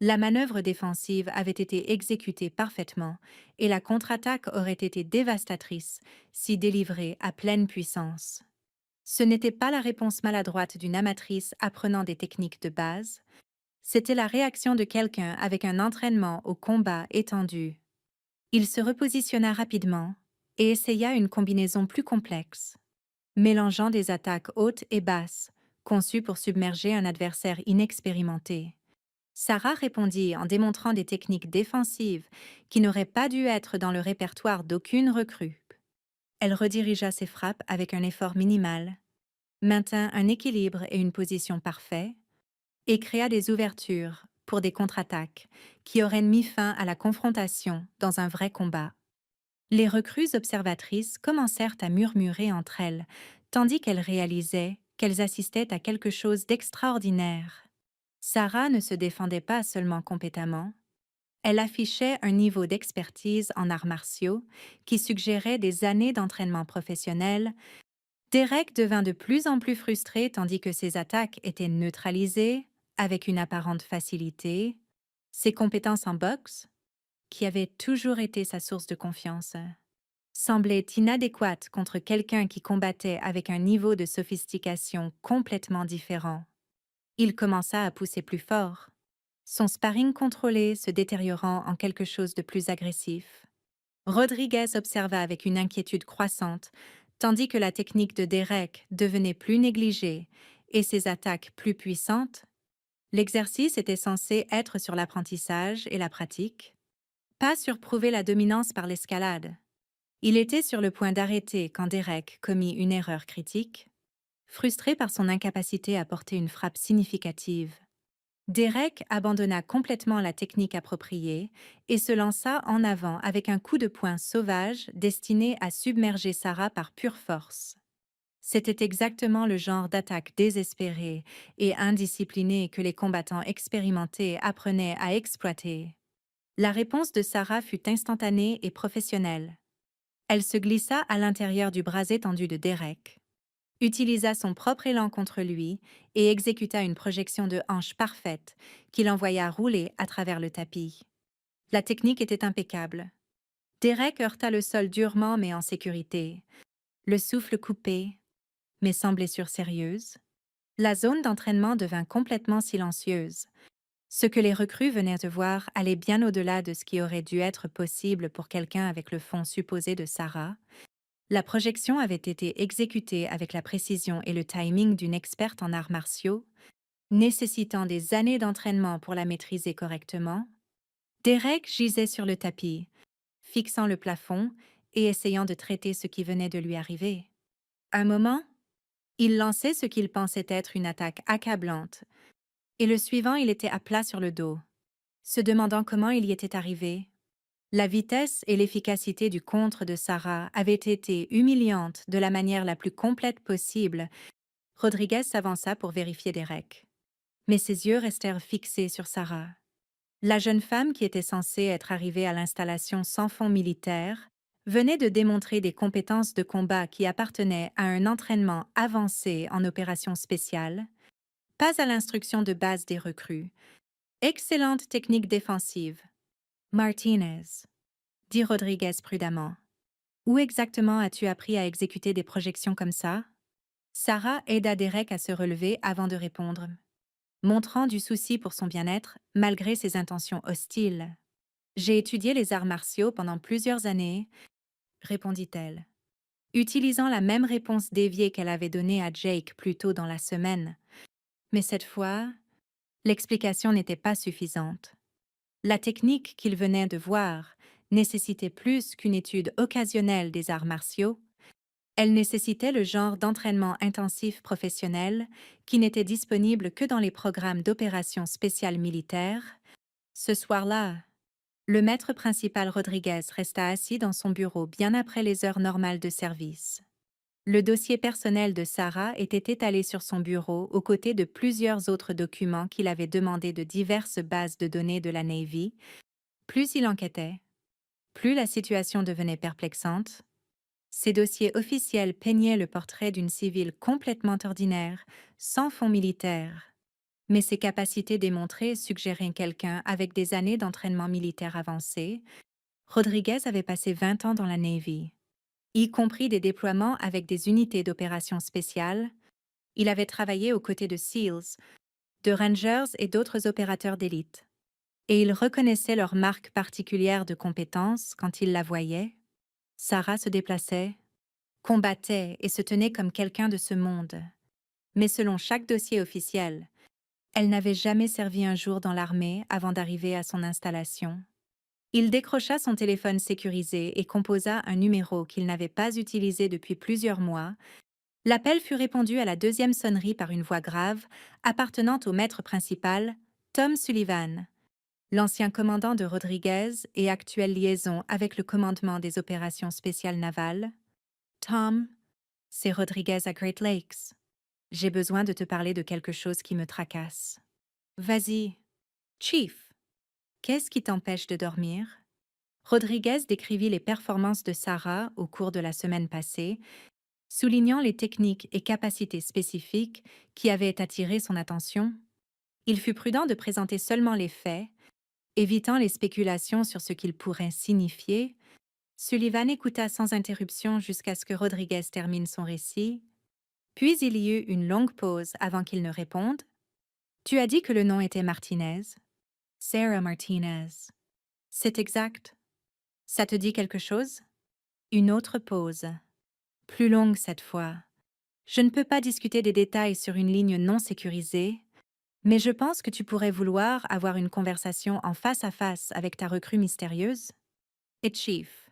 La manœuvre défensive avait été exécutée parfaitement et la contre-attaque aurait été dévastatrice si délivrée à pleine puissance. Ce n'était pas la réponse maladroite d'une amatrice apprenant des techniques de base, c'était la réaction de quelqu'un avec un entraînement au combat étendu. Il se repositionna rapidement et essaya une combinaison plus complexe, mélangeant des attaques hautes et basses, conçues pour submerger un adversaire inexpérimenté. Sarah répondit en démontrant des techniques défensives qui n'auraient pas dû être dans le répertoire d'aucune recrue. Elle redirigea ses frappes avec un effort minimal, maintint un équilibre et une position parfaits, et créa des ouvertures pour des contre-attaques qui auraient mis fin à la confrontation dans un vrai combat. Les recrues observatrices commencèrent à murmurer entre elles, tandis qu'elles réalisaient qu'elles assistaient à quelque chose d'extraordinaire. Sarah ne se défendait pas seulement compétemment, elle affichait un niveau d'expertise en arts martiaux qui suggérait des années d'entraînement professionnel. Derek devint de plus en plus frustré tandis que ses attaques étaient neutralisées avec une apparente facilité. Ses compétences en boxe, qui avaient toujours été sa source de confiance, semblaient inadéquates contre quelqu'un qui combattait avec un niveau de sophistication complètement différent. Il commença à pousser plus fort, son sparring contrôlé se détériorant en quelque chose de plus agressif. Rodriguez observa avec une inquiétude croissante, tandis que la technique de Derek devenait plus négligée et ses attaques plus puissantes. L'exercice était censé être sur l'apprentissage et la pratique, pas sur prouver la dominance par l'escalade. Il était sur le point d'arrêter quand Derek commit une erreur critique. Frustré par son incapacité à porter une frappe significative, Derek abandonna complètement la technique appropriée et se lança en avant avec un coup de poing sauvage destiné à submerger Sarah par pure force. C'était exactement le genre d'attaque désespérée et indisciplinée que les combattants expérimentés apprenaient à exploiter. La réponse de Sarah fut instantanée et professionnelle. Elle se glissa à l'intérieur du bras étendu de Derek, utilisa son propre élan contre lui et exécuta une projection de hanche parfaite qui l'envoya rouler à travers le tapis. La technique était impeccable. Derek heurta le sol durement mais en sécurité, le souffle coupé, mais sans blessure sérieuse. La zone d'entraînement devint complètement silencieuse. Ce que les recrues venaient de voir allait bien au-delà de ce qui aurait dû être possible pour quelqu'un avec le fond supposé de Sarah. La projection avait été exécutée avec la précision et le timing d'une experte en arts martiaux, nécessitant des années d'entraînement pour la maîtriser correctement. Derek gisait sur le tapis, fixant le plafond et essayant de traiter ce qui venait de lui arriver. Un moment, il lançait ce qu'il pensait être une attaque accablante, et le suivant, il était à plat sur le dos, se demandant comment il y était arrivé. La vitesse et l'efficacité du contre de Sarah avaient été humiliantes de la manière la plus complète possible. Rodriguez s'avança pour vérifier Derek. Mais ses yeux restèrent fixés sur Sarah. La jeune femme qui était censée être arrivée à l'installation sans fond militaire venait de démontrer des compétences de combat qui appartenaient à un entraînement avancé en opérations spéciales, pas à l'instruction de base des recrues. Excellente technique défensive. Martinez, dit Rodriguez prudemment. Où exactement as-tu appris à exécuter des projections comme ça? Sarah aida Derek à se relever avant de répondre, montrant du souci pour son bien-être malgré ses intentions hostiles. J'ai étudié les arts martiaux pendant plusieurs années, répondit-elle, utilisant la même réponse déviée qu'elle avait donnée à Jake plus tôt dans la semaine. Mais cette fois, l'explication n'était pas suffisante. La technique qu'il venait de voir nécessitait plus qu'une étude occasionnelle des arts martiaux. Elle nécessitait le genre d'entraînement intensif professionnel qui n'était disponible que dans les programmes d'opérations spéciales militaires. Ce soir-là, le maître principal Rodriguez resta assis dans son bureau bien après les heures normales de service. Le dossier personnel de Sarah était étalé sur son bureau aux côtés de plusieurs autres documents qu'il avait demandés de diverses bases de données de la Navy. Plus il enquêtait, plus la situation devenait perplexante. Ces dossiers officiels peignaient le portrait d'une civile complètement ordinaire, sans fond militaire. Mais ses capacités démontrées suggéraient quelqu'un avec des années d'entraînement militaire avancé. Rodriguez avait passé 20 ans dans la Navy, y compris des déploiements avec des unités d'opérations spéciales. Il avait travaillé aux côtés de SEALs, de Rangers et d'autres opérateurs d'élite. Et il reconnaissait leur marque particulière de compétence quand il la voyait. Sarah se déplaçait, combattait et se tenait comme quelqu'un de ce monde. Mais selon chaque dossier officiel, elle n'avait jamais servi un jour dans l'armée avant d'arriver à son installation. Il décrocha son téléphone sécurisé et composa un numéro qu'il n'avait pas utilisé depuis plusieurs mois. L'appel fut répondu à la deuxième sonnerie par une voix grave, appartenant au maître principal, Tom Sullivan, l'ancien commandant de Rodriguez et actuelle liaison avec le commandement des opérations spéciales navales. Tom, c'est Rodriguez à Great Lakes. J'ai besoin de te parler de quelque chose qui me tracasse. Vas-y. Chief, qu'est-ce qui t'empêche de dormir? Rodriguez décrivit les performances de Sarah au cours de la semaine passée, soulignant les techniques et capacités spécifiques qui avaient attiré son attention. Il fut prudent de présenter seulement les faits, évitant les spéculations sur ce qu'ils pourraient signifier. Sullivan écouta sans interruption jusqu'à ce que Rodriguez termine son récit. Puis il y eut une longue pause avant qu'il ne réponde. Tu as dit que le nom était Martinez. Sarah Martinez. C'est exact. Ça te dit quelque chose? Une autre pause. Plus longue cette fois. Je ne peux pas discuter des détails sur une ligne non sécurisée, mais je pense que tu pourrais vouloir avoir une conversation en face à face avec ta recrue mystérieuse. Et Chief,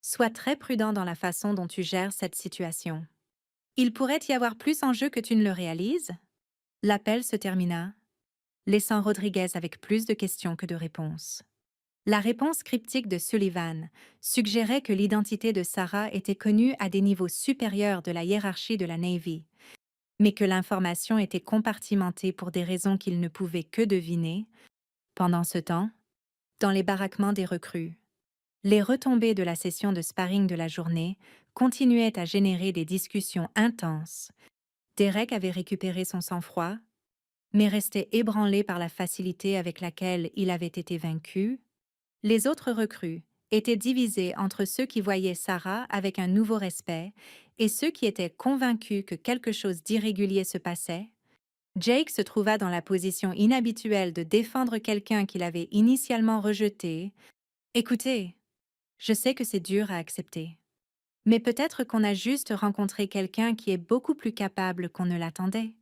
sois très prudent dans la façon dont tu gères cette situation. Il pourrait y avoir plus en jeu que tu ne le réalises. L'appel se termina, laissant Rodriguez avec plus de questions que de réponses. La réponse cryptique de Sullivan suggérait que l'identité de Sarah était connue à des niveaux supérieurs de la hiérarchie de la Navy, mais que l'information était compartimentée pour des raisons qu'il ne pouvait que deviner. Pendant ce temps, dans les baraquements des recrues, les retombées de la session de sparring de la journée continuaient à générer des discussions intenses. Derek avait récupéré son sang-froid, mais restait ébranlé par la facilité avec laquelle il avait été vaincu. Les autres recrues étaient divisés entre ceux qui voyaient Sarah avec un nouveau respect et ceux qui étaient convaincus que quelque chose d'irrégulier se passait. Jake se trouva dans la position inhabituelle de défendre quelqu'un qu'il avait initialement rejeté. Écoutez, je sais que c'est dur à accepter, mais peut-être qu'on a juste rencontré quelqu'un qui est beaucoup plus capable qu'on ne l'attendait.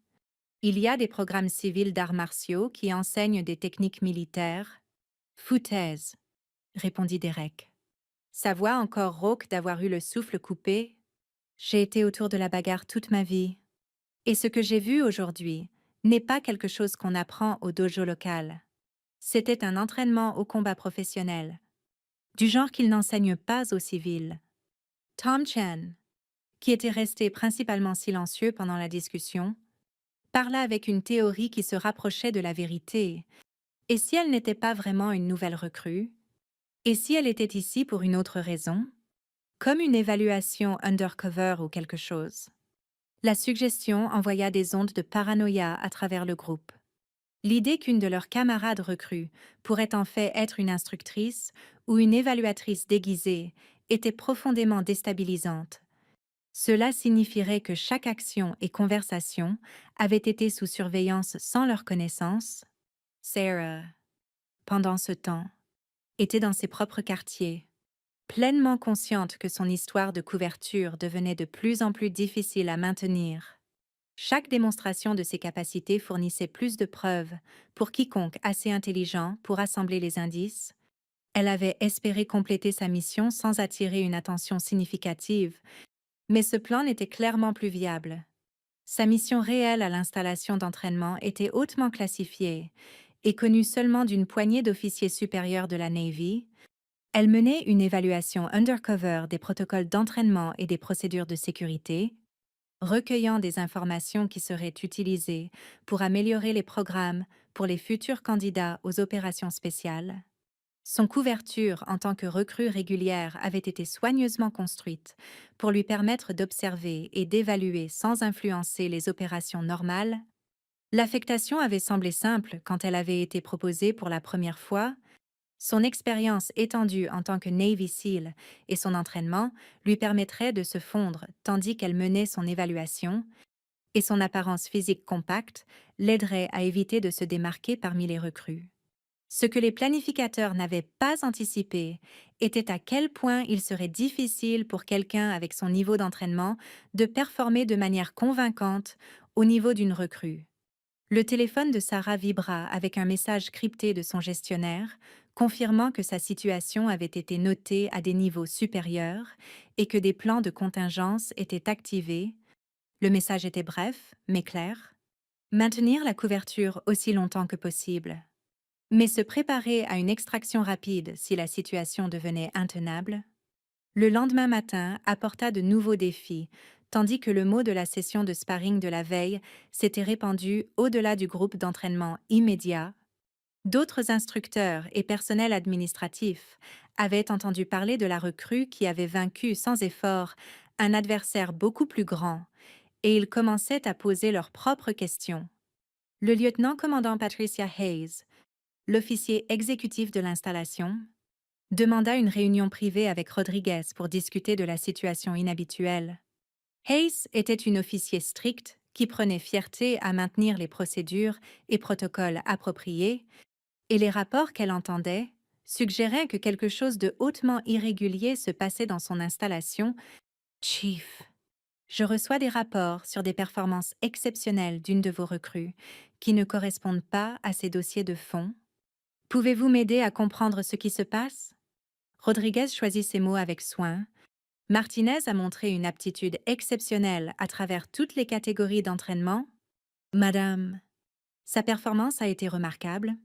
Il y a des programmes civils d'arts martiaux qui enseignent des techniques militaires. Foutaise, répondit Derek. Sa voix encore rauque d'avoir eu le souffle coupé. J'ai été autour de la bagarre toute ma vie. Et ce que j'ai vu aujourd'hui n'est pas quelque chose qu'on apprend au dojo local. C'était un entraînement au combat professionnel, du genre qu'il n'enseigne pas aux civils. Tom Chen, qui était resté principalement silencieux pendant la discussion, parla avec une théorie qui se rapprochait de la vérité. Et si elle n'était pas vraiment une nouvelle recrue? Et si elle était ici pour une autre raison? Comme une évaluation undercover ou quelque chose. La suggestion envoya des ondes de paranoïa à travers le groupe. L'idée qu'une de leurs camarades recrues pourrait en fait être une instructrice ou une évaluatrice déguisée était profondément déstabilisante. Cela signifierait que chaque action et conversation avait été sous surveillance sans leur connaissance. Sarah, pendant ce temps, était dans ses propres quartiers, pleinement consciente que son histoire de couverture devenait de plus en plus difficile à maintenir. Chaque démonstration de ses capacités fournissait plus de preuves pour quiconque assez intelligent pour assembler les indices. Elle avait espéré compléter sa mission sans attirer une attention significative, mais ce plan n'était clairement plus viable. Sa mission réelle à l'installation d'entraînement était hautement classifiée et connue seulement d'une poignée d'officiers supérieurs de la Navy. Elle menait une évaluation undercover des protocoles d'entraînement et des procédures de sécurité, recueillant des informations qui seraient utilisées pour améliorer les programmes pour les futurs candidats aux opérations spéciales. Son couverture en tant que recrue régulière avait été soigneusement construite pour lui permettre d'observer et d'évaluer sans influencer les opérations normales. L'affectation avait semblé simple quand elle avait été proposée pour la première fois. Son expérience étendue en tant que Navy SEAL et son entraînement lui permettraient de se fondre tandis qu'elle menait son évaluation, et son apparence physique compacte l'aiderait à éviter de se démarquer parmi les recrues. Ce que les planificateurs n'avaient pas anticipé était à quel point il serait difficile pour quelqu'un avec son niveau d'entraînement de performer de manière convaincante au niveau d'une recrue. Le téléphone de Sarah vibra avec un message crypté de son gestionnaire, confirmant que sa situation avait été notée à des niveaux supérieurs et que des plans de contingence étaient activés. Le message était bref, mais clair. Maintenir la couverture aussi longtemps que possible. Mais se préparer à une extraction rapide si la situation devenait intenable. Le lendemain matin apporta de nouveaux défis, tandis que le mot de la session de sparring de la veille s'était répandu au-delà du groupe d'entraînement immédiat. D'autres instructeurs et personnels administratifs avaient entendu parler de la recrue qui avait vaincu sans effort un adversaire beaucoup plus grand, et ils commençaient à poser leurs propres questions. Le lieutenant-commandant Patricia Hayes, l'officier exécutif de l'installation, demanda une réunion privée avec Rodriguez pour discuter de la situation inhabituelle. Hayes était une officier stricte qui prenait fierté à maintenir les procédures et protocoles appropriés, et les rapports qu'elle entendait suggéraient que quelque chose de hautement irrégulier se passait dans son installation. Chief, je reçois des rapports sur des performances exceptionnelles d'une de vos recrues qui ne correspondent pas à ces dossiers de fond. Pouvez-vous m'aider à comprendre ce qui se passe? Rodriguez choisit ses mots avec soin, Martinez a montré une aptitude exceptionnelle à travers toutes les catégories d'entraînement. Madame, sa performance a été remarquable,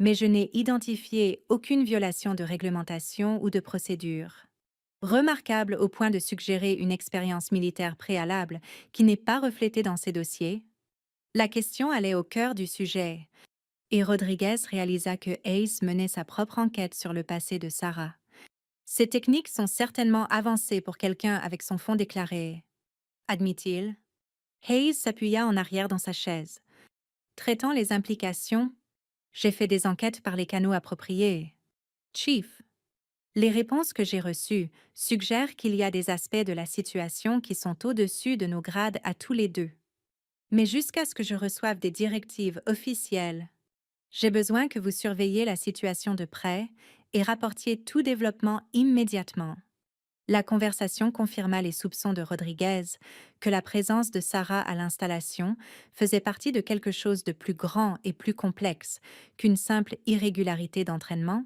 mais je n'ai identifié aucune violation de réglementation ou de procédure. Remarquable au point de suggérer une expérience militaire préalable qui n'est pas reflétée dans ces dossiers. La question allait au cœur du sujet, et Rodriguez réalisa que Hayes menait sa propre enquête sur le passé de Sarah. Ces techniques sont certainement avancées pour quelqu'un avec son fond déclaré, admit-il. Hayes s'appuya en arrière dans sa chaise. Traitant les implications, j'ai fait des enquêtes par les canaux appropriés. Chief, les réponses que j'ai reçues suggèrent qu'il y a des aspects de la situation qui sont au-dessus de nos grades à tous les deux. Mais jusqu'à ce que je reçoive des directives officielles, j'ai besoin que vous surveilliez la situation de près et rapportiez tout développement immédiatement. La conversation confirma les soupçons de Rodriguez que la présence de Sarah à l'installation faisait partie de quelque chose de plus grand et plus complexe qu'une simple irrégularité d'entraînement.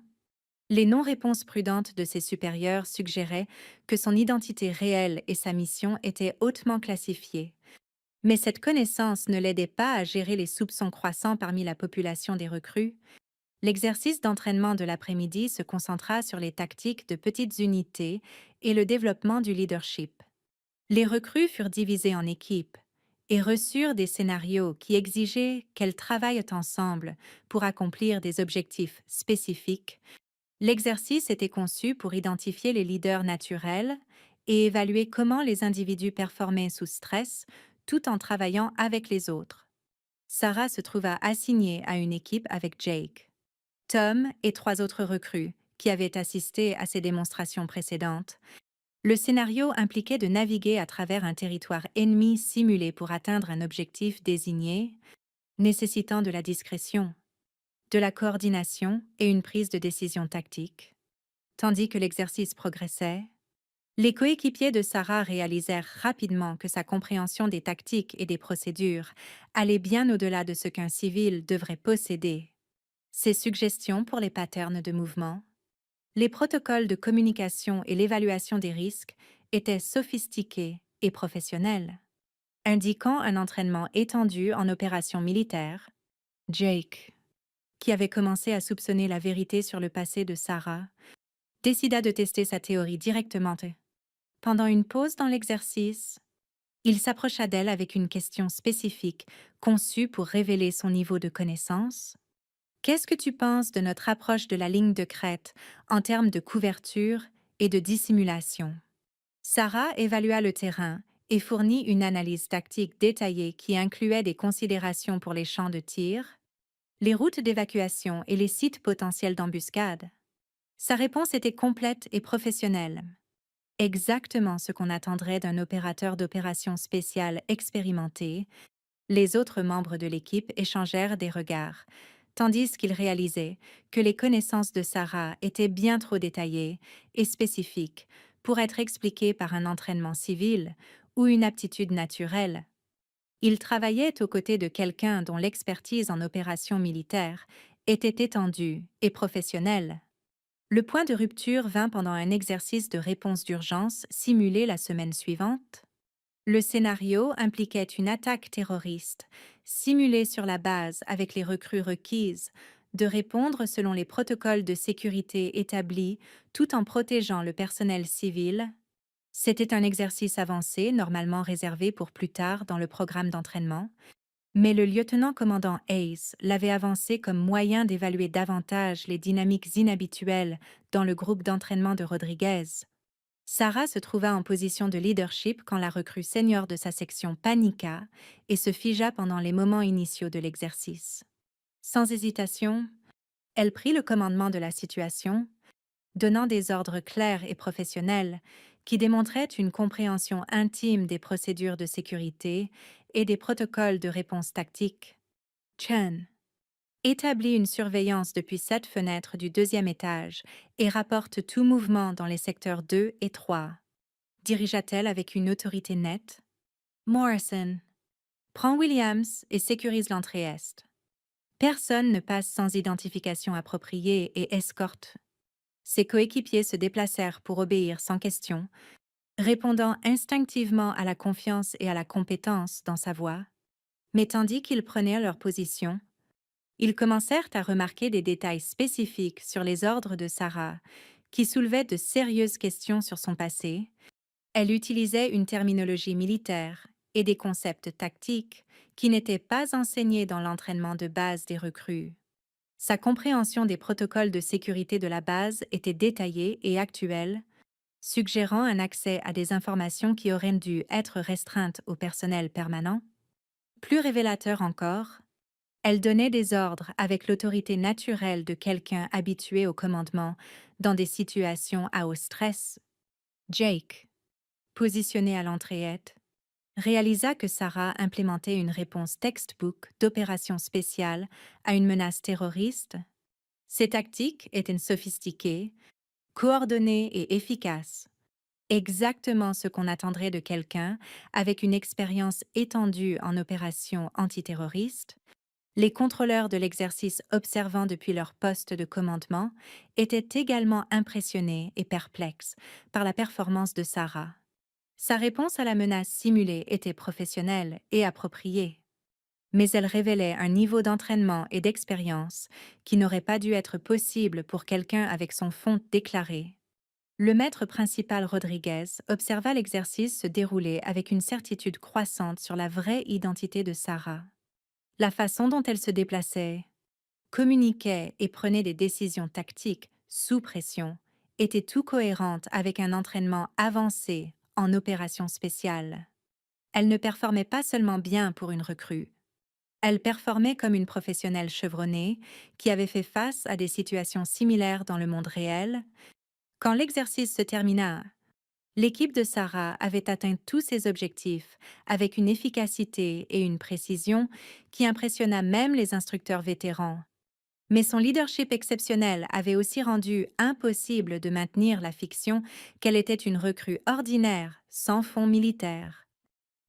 Les non-réponses prudentes de ses supérieurs suggéraient que son identité réelle et sa mission étaient hautement classifiées. Mais cette connaissance ne l'aidait pas à gérer les soupçons croissants parmi la population des recrues. L'exercice d'entraînement de l'après-midi se concentra sur les tactiques de petites unités et le développement du leadership. Les recrues furent divisées en équipes et reçurent des scénarios qui exigeaient qu'elles travaillent ensemble pour accomplir des objectifs spécifiques. L'exercice était conçu pour identifier les leaders naturels et évaluer comment les individus performaient sous stress tout en travaillant avec les autres. Sarah se trouva assignée à une équipe avec Jake, Tom et 3 autres recrues qui avaient assisté à ces démonstrations précédentes. Le scénario impliquait de naviguer à travers un territoire ennemi simulé pour atteindre un objectif désigné, nécessitant de la discrétion, de la coordination et une prise de décision tactique. Tandis que l'exercice progressait, les coéquipiers de Sarah réalisèrent rapidement que sa compréhension des tactiques et des procédures allait bien au-delà de ce qu'un civil devrait posséder. Ses suggestions pour les patterns de mouvement, les protocoles de communication et l'évaluation des risques étaient sophistiqués et professionnels, indiquant un entraînement étendu en opérations militaires. Jake, qui avait commencé à soupçonner la vérité sur le passé de Sarah, décida de tester sa théorie directement. Pendant une pause dans l'exercice, il s'approcha d'elle avec une question spécifique, conçue pour révéler son niveau de connaissance. Qu'est-ce que tu penses de notre approche de la ligne de crête en termes de couverture et de dissimulation? Sarah évalua le terrain et fournit une analyse tactique détaillée qui incluait des considérations pour les champs de tir, les routes d'évacuation et les sites potentiels d'embuscade. Sa réponse était complète et professionnelle. Exactement ce qu'on attendrait d'un opérateur d'opération spéciale expérimenté. Les autres membres de l'équipe échangèrent des regards, tandis qu'ils réalisaient que les connaissances de Sarah étaient bien trop détaillées et spécifiques pour être expliquées par un entraînement civil ou une aptitude naturelle. Ils travaillaient aux côtés de quelqu'un dont l'expertise en opérations militaires était étendue et professionnelle. Le point de rupture vint pendant un exercice de réponse d'urgence simulé la semaine suivante. Le scénario impliquait une attaque terroriste, simulée sur la base avec les recrues requises, de répondre selon les protocoles de sécurité établis tout en protégeant le personnel civil. C'était un exercice avancé, normalement réservé pour plus tard dans le programme d'entraînement, mais le lieutenant-commandant Hayes l'avait avancé comme moyen d'évaluer davantage les dynamiques inhabituelles dans le groupe d'entraînement de Rodriguez. Sarah se trouva en position de leadership quand la recrue senior de sa section paniqua et se figea pendant les moments initiaux de l'exercice. Sans hésitation, elle prit le commandement de la situation, donnant des ordres clairs et professionnels qui démontraient une compréhension intime des procédures de sécurité et des protocoles de réponse tactique. Chen établit une surveillance depuis 7 fenêtres du 2e étage et rapporte tout mouvement dans les secteurs 2 et 3. Dirigea-t-elle avec une autorité nette? Morrison prend Williams et sécurise l'entrée est. Personne ne passe sans identification appropriée et escorte. Ses coéquipiers se déplacèrent pour obéir sans question, répondant instinctivement à la confiance et à la compétence dans sa voix, mais tandis qu'ils prenaient leur position, ils commencèrent à remarquer des détails spécifiques sur les ordres de Sarah, qui soulevaient de sérieuses questions sur son passé. Elle utilisait une terminologie militaire et des concepts tactiques qui n'étaient pas enseignés dans l'entraînement de base des recrues. Sa compréhension des protocoles de sécurité de la base était détaillée et actuelle, suggérant un accès à des informations qui auraient dû être restreintes au personnel permanent. Plus révélateur encore, elle donnait des ordres avec l'autorité naturelle de quelqu'un habitué au commandement dans des situations à haut stress. Jake, positionné à l'entrée-aide, réalisa que Sarah implémentait une réponse textbook d'opération spéciale à une menace terroriste. Ses tactiques étaient sophistiquées, coordonnées et efficaces, exactement ce qu'on attendrait de quelqu'un avec une expérience étendue en opérations antiterroristes. Les contrôleurs de l'exercice observant depuis leur poste de commandement étaient également impressionnés et perplexes par la performance de Sarah. Sa réponse à la menace simulée était professionnelle et appropriée, mais elle révélait un niveau d'entraînement et d'expérience qui n'aurait pas dû être possible pour quelqu'un avec son fond déclaré. Le maître principal Rodriguez observa l'exercice se dérouler avec une certitude croissante sur la vraie identité de Sarah. La façon dont elle se déplaçait, communiquait et prenait des décisions tactiques sous pression était tout cohérente avec un entraînement avancé en opérations spéciales. Elle ne performait pas seulement bien pour une recrue, elle performait comme une professionnelle chevronnée qui avait fait face à des situations similaires dans le monde réel. Quand l'exercice se termina, l'équipe de Sarah avait atteint tous ses objectifs avec une efficacité et une précision qui impressionna même les instructeurs vétérans. Mais son leadership exceptionnel avait aussi rendu impossible de maintenir la fiction qu'elle était une recrue ordinaire, sans fond militaire.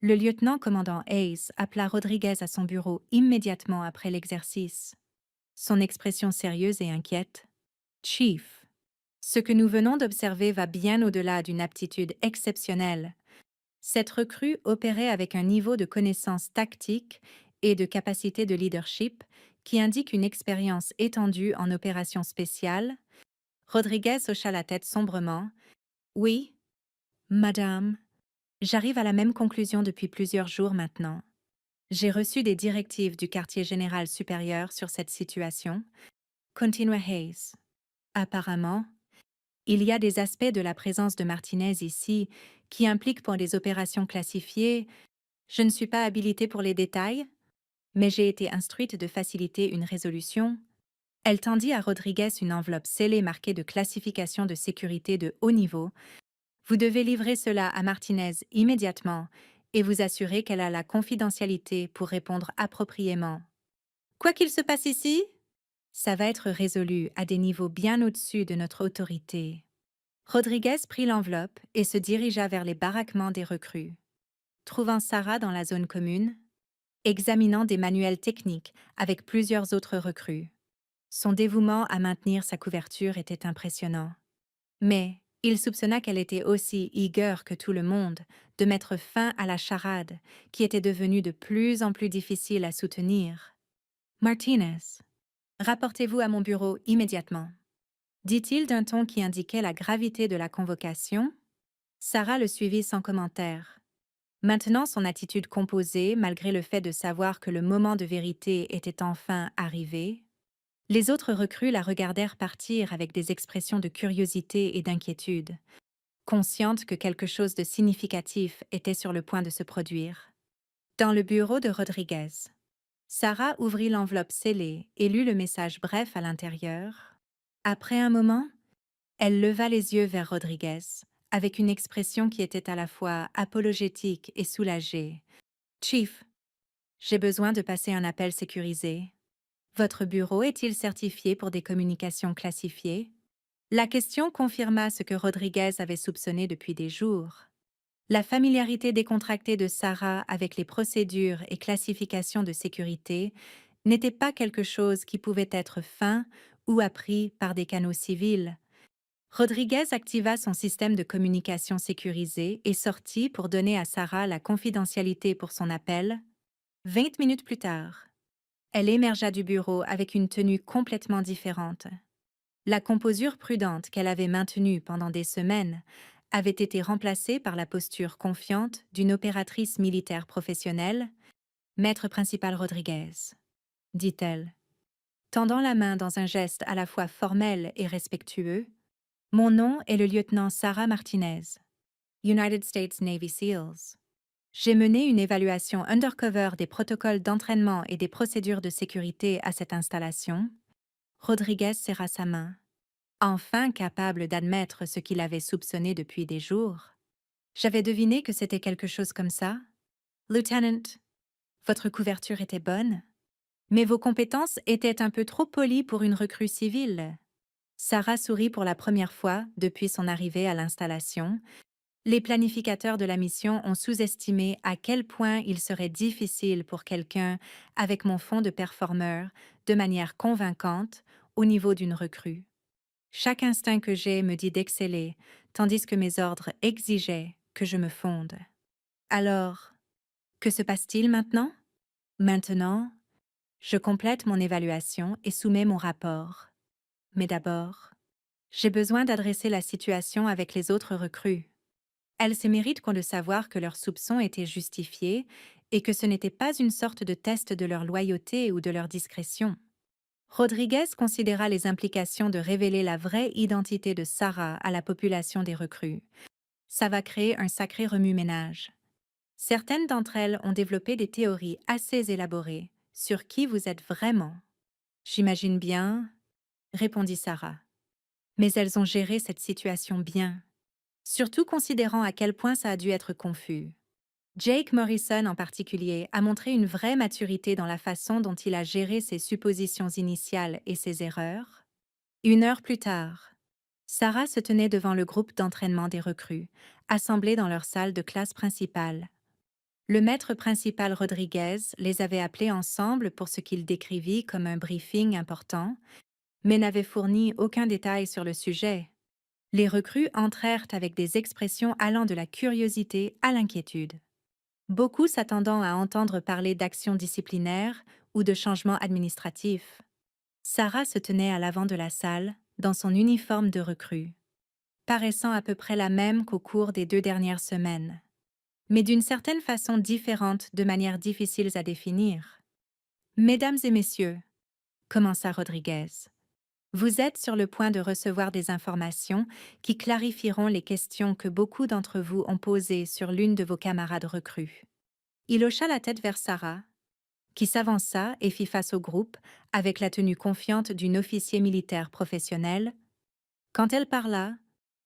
Le lieutenant-commandant Hayes appela Rodriguez à son bureau immédiatement après l'exercice. Son expression sérieuse et inquiète. Chief, ce que nous venons d'observer va bien au-delà d'une aptitude exceptionnelle. Cette recrue opérait avec un niveau de connaissance tactique et de capacité de leadership qui indique une expérience étendue en opérations spéciales. Rodriguez hocha la tête sombrement. Oui, madame, j'arrive à la même conclusion depuis plusieurs jours maintenant. J'ai reçu des directives du quartier général supérieur sur cette situation. Continua Hayes. Apparemment, il y a des aspects de la présence de Martinez ici qui impliquent pour des opérations classifiées. Je ne suis pas habilitée pour les détails, mais j'ai été instruite de faciliter une résolution. Elle tendit à Rodriguez une enveloppe scellée marquée de classification de sécurité de haut niveau. Vous devez livrer cela à Martinez immédiatement et vous assurer qu'elle a la confidentialité pour répondre appropriément. Quoi qu'il se passe ici, ça va être résolu à des niveaux bien au-dessus de notre autorité. Rodriguez prit l'enveloppe et se dirigea vers les baraquements des recrues. Trouvant Sarah dans la zone commune, examinant des manuels techniques avec plusieurs autres recrues. Son dévouement à maintenir sa couverture était impressionnant. Mais il soupçonna qu'elle était aussi eager que tout le monde de mettre fin à la charade qui était devenue de plus en plus difficile à soutenir. Martinez, rapportez-vous à mon bureau immédiatement, dit-il d'un ton qui indiquait la gravité de la convocation. Sarah le suivit sans commentaire. Maintenant son attitude composée, malgré le fait de savoir que le moment de vérité était enfin arrivé, les autres recrues la regardèrent partir avec des expressions de curiosité et d'inquiétude, conscientes que quelque chose de significatif était sur le point de se produire. Dans le bureau de Rodriguez, Sarah ouvrit l'enveloppe scellée et lut le message bref à l'intérieur. Après un moment, elle leva les yeux vers Rodriguez, avec une expression qui était à la fois apologétique et soulagée. Chief, j'ai besoin de passer un appel sécurisé. Votre bureau est-il certifié pour des communications classifiées? La question confirma ce que Rodriguez avait soupçonné depuis des jours. La familiarité décontractée de Sarah avec les procédures et classifications de sécurité n'était pas quelque chose qui pouvait être feint ou appris par des canaux civils. Rodriguez activa son système de communication sécurisé et sortit pour donner à Sarah la confidentialité pour son appel. 20 minutes plus tard, elle émergea du bureau avec une tenue complètement différente. La composure prudente qu'elle avait maintenue pendant des semaines avait été remplacée par la posture confiante d'une opératrice militaire professionnelle. Maître principal Rodriguez, dit-elle, tendant la main dans un geste à la fois formel et respectueux. Mon nom est le lieutenant Sarah Martinez, United States Navy SEALs. J'ai mené une évaluation undercover des protocoles d'entraînement et des procédures de sécurité à cette installation. Rodriguez serra sa main, enfin capable d'admettre ce qu'il avait soupçonné depuis des jours. J'avais deviné que c'était quelque chose comme ça. Lieutenant, votre couverture était bonne, mais vos compétences étaient un peu trop polies pour une recrue civile. Sarah sourit pour la première fois depuis son arrivée à l'installation. Les planificateurs de la mission ont sous-estimé à quel point il serait difficile pour quelqu'un avec mon fond de performeur, de manière convaincante, au niveau d'une recrue. Chaque instinct que j'ai me dit d'exceller, tandis que mes ordres exigeaient que je me fonde. Alors, que se passe-t-il maintenant? Maintenant, je complète mon évaluation et soumets mon rapport. Mais d'abord, j'ai besoin d'adresser la situation avec les autres recrues. Elles se méritent qu'on le savoir que leurs soupçons étaient justifiés et que ce n'était pas une sorte de test de leur loyauté ou de leur discrétion. Rodriguez considéra les implications de révéler la vraie identité de Sarah à la population des recrues. Ça va créer un sacré remue-ménage. Certaines d'entre elles ont développé des théories assez élaborées sur qui vous êtes vraiment. J'imagine bien, répondit Sarah. Mais elles ont géré cette situation bien, surtout considérant à quel point ça a dû être confus. Jake Morrison en particulier a montré une vraie maturité dans la façon dont il a géré ses suppositions initiales et ses erreurs. 1 heure plus tard, Sarah se tenait devant le groupe d'entraînement des recrues, assemblés dans leur salle de classe principale. Le maître principal Rodriguez les avait appelés ensemble pour ce qu'il décrivit comme un briefing important, mais n'avait fourni aucun détail sur le sujet. Les recrues entrèrent avec des expressions allant de la curiosité à l'inquiétude, beaucoup s'attendant à entendre parler d'actions disciplinaires ou de changements administratifs. Sarah se tenait à l'avant de la salle, dans son uniforme de recrue, paraissant à peu près la même qu'au cours des 2 dernières semaines, mais d'une certaine façon différente de manières difficiles à définir. Mesdames et messieurs, commença Rodriguez, vous êtes sur le point de recevoir des informations qui clarifieront les questions que beaucoup d'entre vous ont posées sur l'une de vos camarades recrues. Il hocha la tête vers Sarah, qui s'avança et fit face au groupe avec la tenue confiante d'une officier militaire professionnelle. Quand elle parla,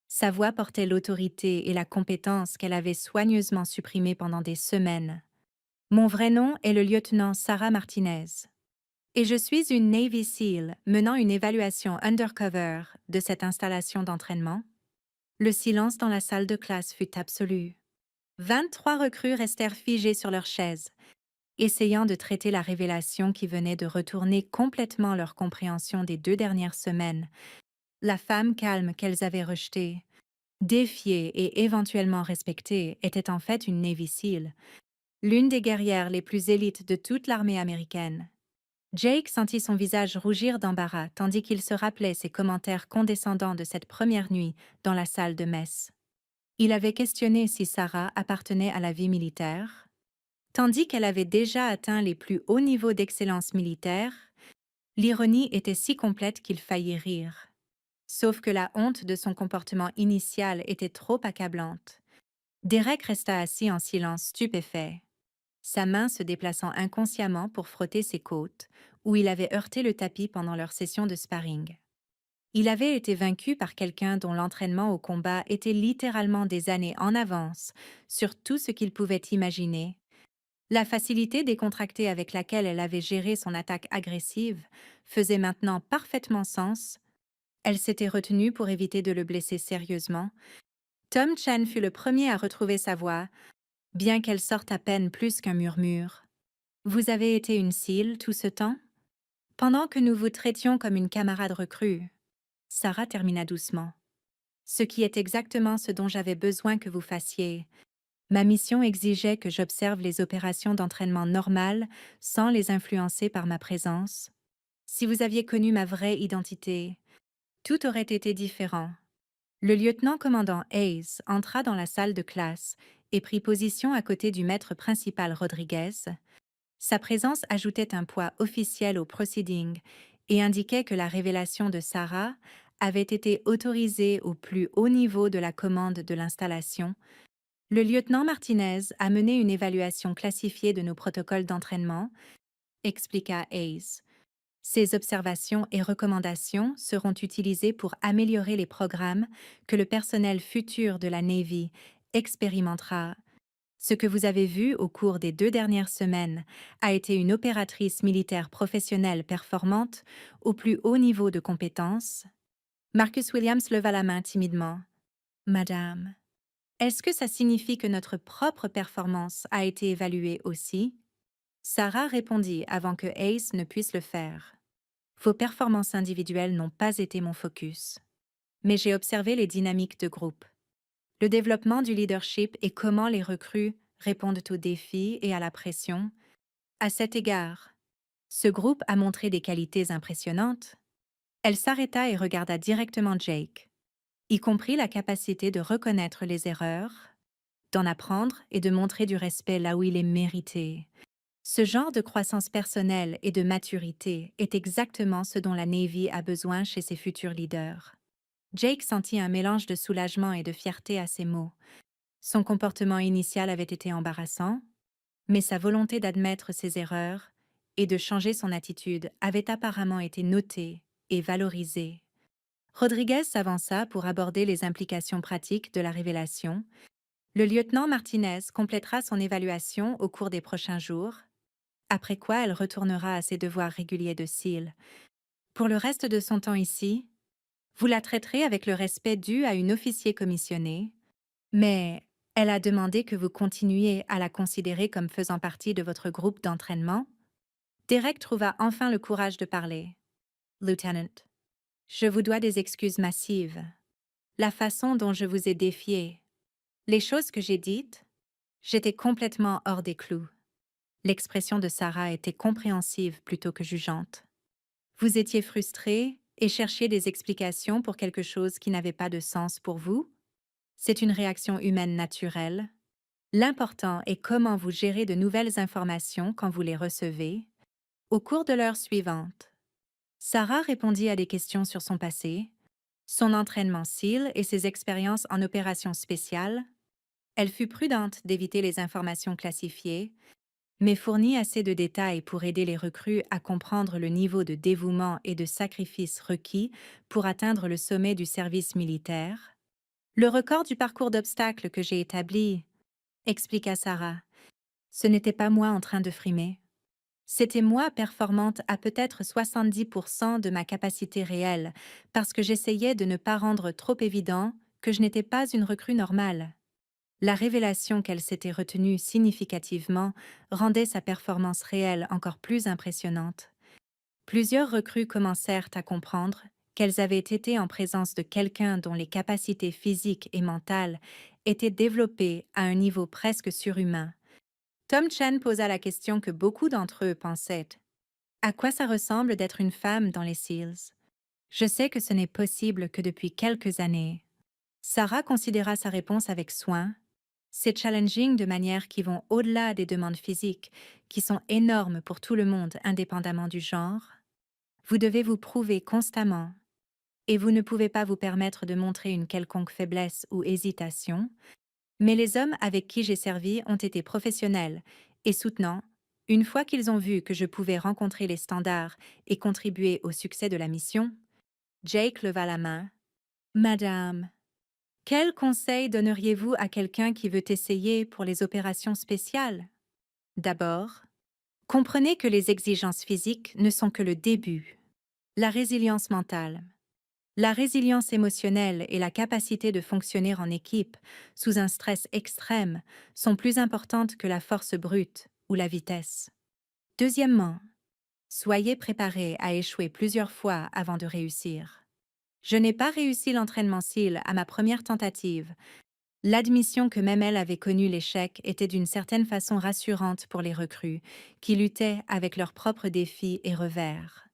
sa voix portait l'autorité et la compétence qu'elle avait soigneusement supprimées pendant des semaines. Mon vrai nom est le lieutenant Sarah Martinez, et je suis une Navy SEAL menant une évaluation undercover de cette installation d'entraînement. Le silence dans la salle de classe fut absolu. 23 recrues restèrent figées sur leurs chaises, essayant de traiter la révélation qui venait de retourner complètement leur compréhension des 2 dernières semaines. La femme calme qu'elles avaient rejetée, défiée et éventuellement respectée, était en fait une Navy SEAL, l'une des guerrières les plus élites de toute l'armée américaine. Jake sentit son visage rougir d'embarras tandis qu'il se rappelait ses commentaires condescendants de cette première nuit dans la salle de messe. Il avait questionné si Sarah appartenait à la vie militaire. Tandis qu'elle avait déjà atteint les plus hauts niveaux d'excellence militaire, l'ironie était si complète qu'il faillit rire. Sauf que la honte de son comportement initial était trop accablante. Derek resta assis en silence stupéfait, sa main se déplaçant inconsciemment pour frotter ses côtes, où il avait heurté le tapis pendant leur session de sparring. Il avait été vaincu par quelqu'un dont l'entraînement au combat était littéralement des années en avance sur tout ce qu'il pouvait imaginer. La facilité décontractée avec laquelle elle avait géré son attaque agressive faisait maintenant parfaitement sens. Elle s'était retenue pour éviter de le blesser sérieusement. Tom Chen fut le premier à retrouver sa voix, bien qu'elle sorte à peine plus qu'un murmure. « Vous avez été une SEAL tout ce temps? » Pendant que nous vous traitions comme une camarade recrue. Sarah termina doucement. ce qui est exactement ce dont j'avais besoin que vous fassiez. Ma mission exigeait que j'observe les opérations d'entraînement normales sans les influencer par ma présence. Si vous aviez connu ma vraie identité, tout aurait été différent. Le lieutenant-commandant Hayes entra dans la salle de classe et prit position à côté du maître principal Rodriguez. Sa présence ajoutait un poids officiel au proceeding et indiquait que la révélation de Sarah avait été autorisée au plus haut niveau de la commande de l'installation. Le lieutenant Martinez a mené une évaluation classifiée de nos protocoles d'entraînement, expliqua Hayes. Ces observations et recommandations seront utilisées pour améliorer les programmes que le personnel futur de la Navy expérimentera. Ce que vous avez vu au cours des 2 dernières semaines a été une opératrice militaire professionnelle performante au plus haut niveau de compétence. Marcus Williams leva la main timidement. Madame, est-ce que ça signifie que notre propre performance a été évaluée aussi? Sarah répondit avant que Ace ne puisse le faire. Vos performances individuelles n'ont pas été mon focus, mais j'ai observé les dynamiques de groupe, le développement du leadership et comment les recrues répondent aux défis et à la pression. À cet égard, ce groupe a montré des qualités impressionnantes. Elle s'arrêta et regarda directement Jake, y compris la capacité de reconnaître les erreurs, d'en apprendre et de montrer du respect là où il est mérité. Ce genre de croissance personnelle et de maturité est exactement ce dont la Navy a besoin chez ses futurs leaders. Jake sentit un mélange de soulagement et de fierté à ces mots. Son comportement initial avait été embarrassant, mais sa volonté d'admettre ses erreurs et de changer son attitude avait apparemment été notée et valorisée. Rodriguez s'avança pour aborder les implications pratiques de la révélation. Le lieutenant Martinez complétera son évaluation au cours des prochains jours, après quoi elle retournera à ses devoirs réguliers de SEAL. Pour le reste de son temps ici, vous la traiterez avec le respect dû à une officier commissionnée, mais elle a demandé que vous continuiez à la considérer comme faisant partie de votre groupe d'entraînement. Derek trouva enfin le courage de parler. Lieutenant, je vous dois des excuses massives. La façon dont je vous ai défié, les choses que j'ai dites, j'étais complètement hors des clous. L'expression de Sarah était compréhensive plutôt que jugeante. Vous étiez frustré et cherchiez des explications pour quelque chose qui n'avait pas de sens pour vous? C'est une réaction humaine naturelle. L'important est comment vous gérez de nouvelles informations quand vous les recevez. Au cours de l'heure suivante, Sarah répondit à des questions sur son passé, son entraînement SEAL et ses expériences en opérations spéciales. Elle fut prudente d'éviter les informations classifiées, mais fournit assez de détails pour aider les recrues à comprendre le niveau de dévouement et de sacrifice requis pour atteindre le sommet du service militaire. Le record du parcours d'obstacles que j'ai établi, expliqua Sarah, ce n'était pas moi en train de frimer. C'était moi performante à peut-être 70% de ma capacité réelle, parce que j'essayais de ne pas rendre trop évident que je n'étais pas une recrue normale. La révélation qu'elle s'était retenue significativement rendait sa performance réelle encore plus impressionnante. Plusieurs recrues commencèrent à comprendre qu'elles avaient été en présence de quelqu'un dont les capacités physiques et mentales étaient développées à un niveau presque surhumain. Tom Chen posa la question que beaucoup d'entre eux pensaient. À quoi ça ressemble d'être une femme dans les SEALs? Je sais que ce n'est possible que depuis quelques années. Sarah considéra sa réponse avec soin. C'est challenging de manières qui vont au-delà des demandes physiques, qui sont énormes pour tout le monde indépendamment du genre. Vous devez vous prouver constamment, et vous ne pouvez pas vous permettre de montrer une quelconque faiblesse ou hésitation, mais les hommes avec qui j'ai servi ont été professionnels et soutenants. Une fois qu'ils ont vu que je pouvais rencontrer les standards et contribuer au succès de la mission, Jake leva la main. Madame, quel conseil donneriez-vous à quelqu'un qui veut essayer pour les opérations spéciales? D'abord, comprenez que les exigences physiques ne sont que le début. La résilience mentale. La résilience émotionnelle et la capacité de fonctionner en équipe sous un stress extrême sont plus importantes que la force brute ou la vitesse. Deuxièmement, soyez préparé à échouer plusieurs fois avant de réussir. Je n'ai pas réussi l'entraînement SEAL à ma première tentative. L'admission que même elle avait connu l'échec était d'une certaine façon rassurante pour les recrues, qui luttaient avec leurs propres défis et revers.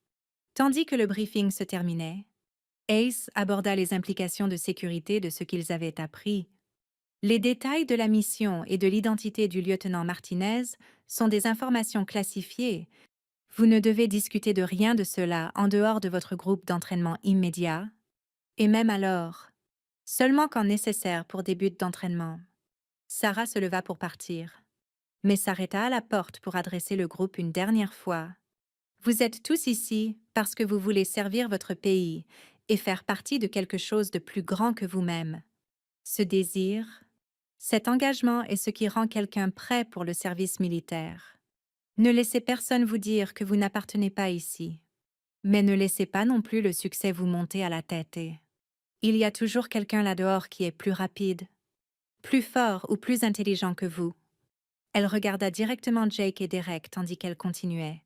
Tandis que le briefing se terminait, Ace aborda les implications de sécurité de ce qu'ils avaient appris. Les détails de la mission et de l'identité du lieutenant Martinez sont des informations classifiées. Vous ne devez discuter de rien de cela en dehors de votre groupe d'entraînement immédiat, et même alors, seulement quand nécessaire pour des buts d'entraînement. Sarah se leva pour partir, mais s'arrêta à la porte pour adresser le groupe une dernière fois. Vous êtes tous ici parce que vous voulez servir votre pays et faire partie de quelque chose de plus grand que vous-même. Ce désir, cet engagement est ce qui rend quelqu'un prêt pour le service militaire. Ne laissez personne vous dire que vous n'appartenez pas ici. Mais ne laissez pas non plus le succès vous monter à la tête. Il y a toujours quelqu'un là-dehors qui est plus rapide, plus fort ou plus intelligent que vous. Elle regarda directement Jake et Derek tandis qu'elle continuait.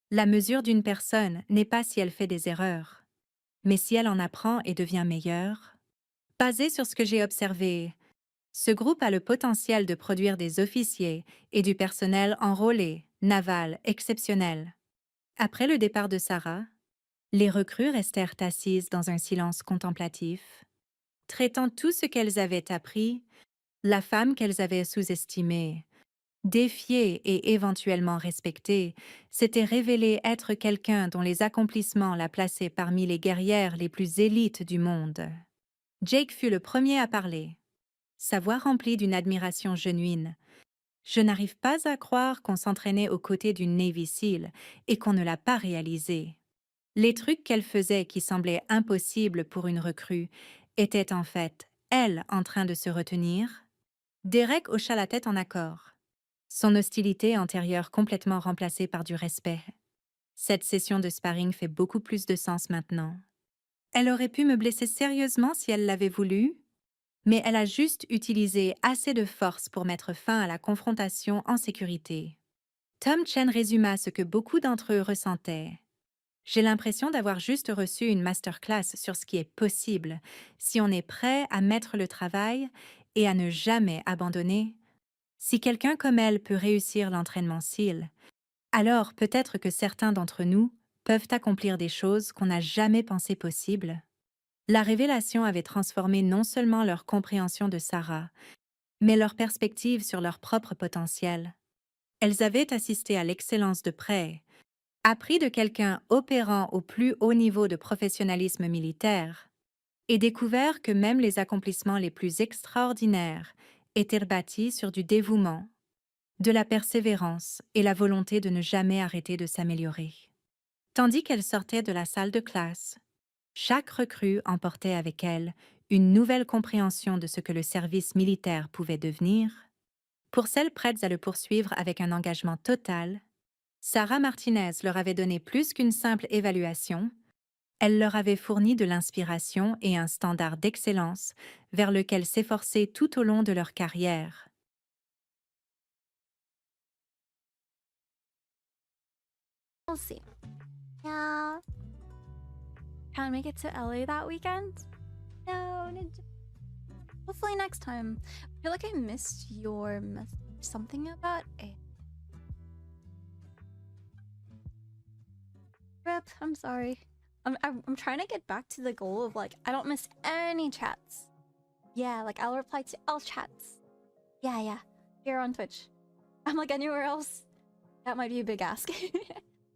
La mesure d'une personne n'est pas si elle fait des erreurs, mais si elle en apprend et devient meilleure. Basé sur ce que j'ai observé, ce groupe a le potentiel de produire des officiers et du personnel enrôlé, naval, exceptionnel. Après le départ de Sarah, les recrues restèrent assises dans un silence contemplatif, traitant tout ce qu'elles avaient appris, la femme qu'elles avaient sous-estimée, défiée et éventuellement respectée, s'était révélée être quelqu'un dont les accomplissements la plaçaient parmi les guerrières les plus élites du monde. Jake fut le premier à parler, sa voix remplie d'une admiration genuine. Je n'arrive pas à croire qu'on s'entraînait aux côtés d'une Navy SEAL et qu'on ne l'a pas réalisé. Les trucs qu'elle faisait qui semblaient impossibles pour une recrue étaient en fait, elle, en train de se retenir. Derek hocha la tête en accord, son hostilité antérieure complètement remplacée par du respect. Cette session de sparring fait beaucoup plus de sens maintenant. Elle aurait pu me blesser sérieusement si elle l'avait voulu, mais elle a juste utilisé assez de force pour mettre fin à la confrontation en sécurité. Tom Chen résuma ce que beaucoup d'entre eux ressentaient. J'ai l'impression d'avoir juste reçu une masterclass sur ce qui est possible si on est prêt à mettre le travail et à ne jamais abandonner. Si quelqu'un comme elle peut réussir l'entraînement SEAL, alors peut-être que certains d'entre nous peuvent accomplir des choses qu'on n'a jamais pensé possibles. La révélation avait transformé non seulement leur compréhension de Sarah, mais leur perspective sur leur propre potentiel. Elles avaient assisté à l'excellence de près, appris de quelqu'un opérant au plus haut niveau de professionnalisme militaire, et découvert que même les accomplissements les plus extraordinaires étaient bâtis sur du dévouement, de la persévérance et la volonté de ne jamais arrêter de s'améliorer. Tandis qu'elle sortait de la salle de classe, chaque recrue emportait avec elle une nouvelle compréhension de ce que le service militaire pouvait devenir. Pour celles prêtes à le poursuivre avec un engagement total, Sarah Martinez leur avait donné plus qu'une simple évaluation, elle leur avait fourni de l'inspiration et un standard d'excellence vers lequel s'efforcer tout au long de leur carrière. We'll see. Yeah. Can't make it to LA that weekend? No. Hopefully next time. I feel like I missed your something about it. Rip, I'm sorry. I'm trying to get back to the goal of like I don't miss any chats. Yeah, like I'll reply to all chats. Yeah. Here on Twitch. I'm like anywhere else. That might be a big ask.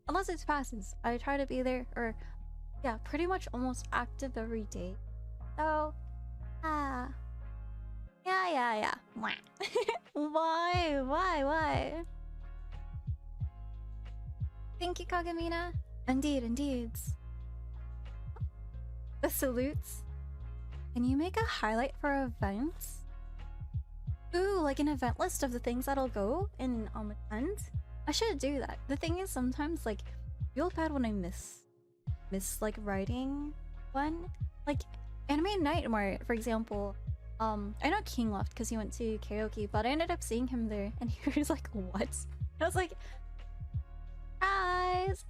Unless it passes. I try to be there or yeah, pretty much almost active every day. So yeah. Why? Thank you, Kagamina. Indeed. The salutes. Can you make a highlight for events? Ooh, like an event list of the things that'll go in attend? I should do that. The thing is sometimes like I feel bad when I miss like writing one. Like Anime Nightmare, for example. I know King left because he went to karaoke, but I ended up seeing him there and he was like, what? I was like, guys.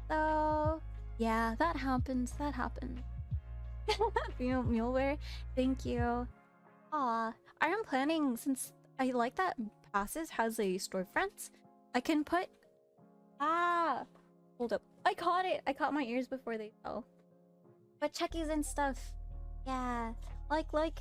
So yeah, that happens. Muleware, thank you. Aw, I am planning, since I like that Passes has a storefront, I can put. Ah! Hold up. I caught it! I caught my ears before they fell. But Chuckies and stuff. Yeah. Like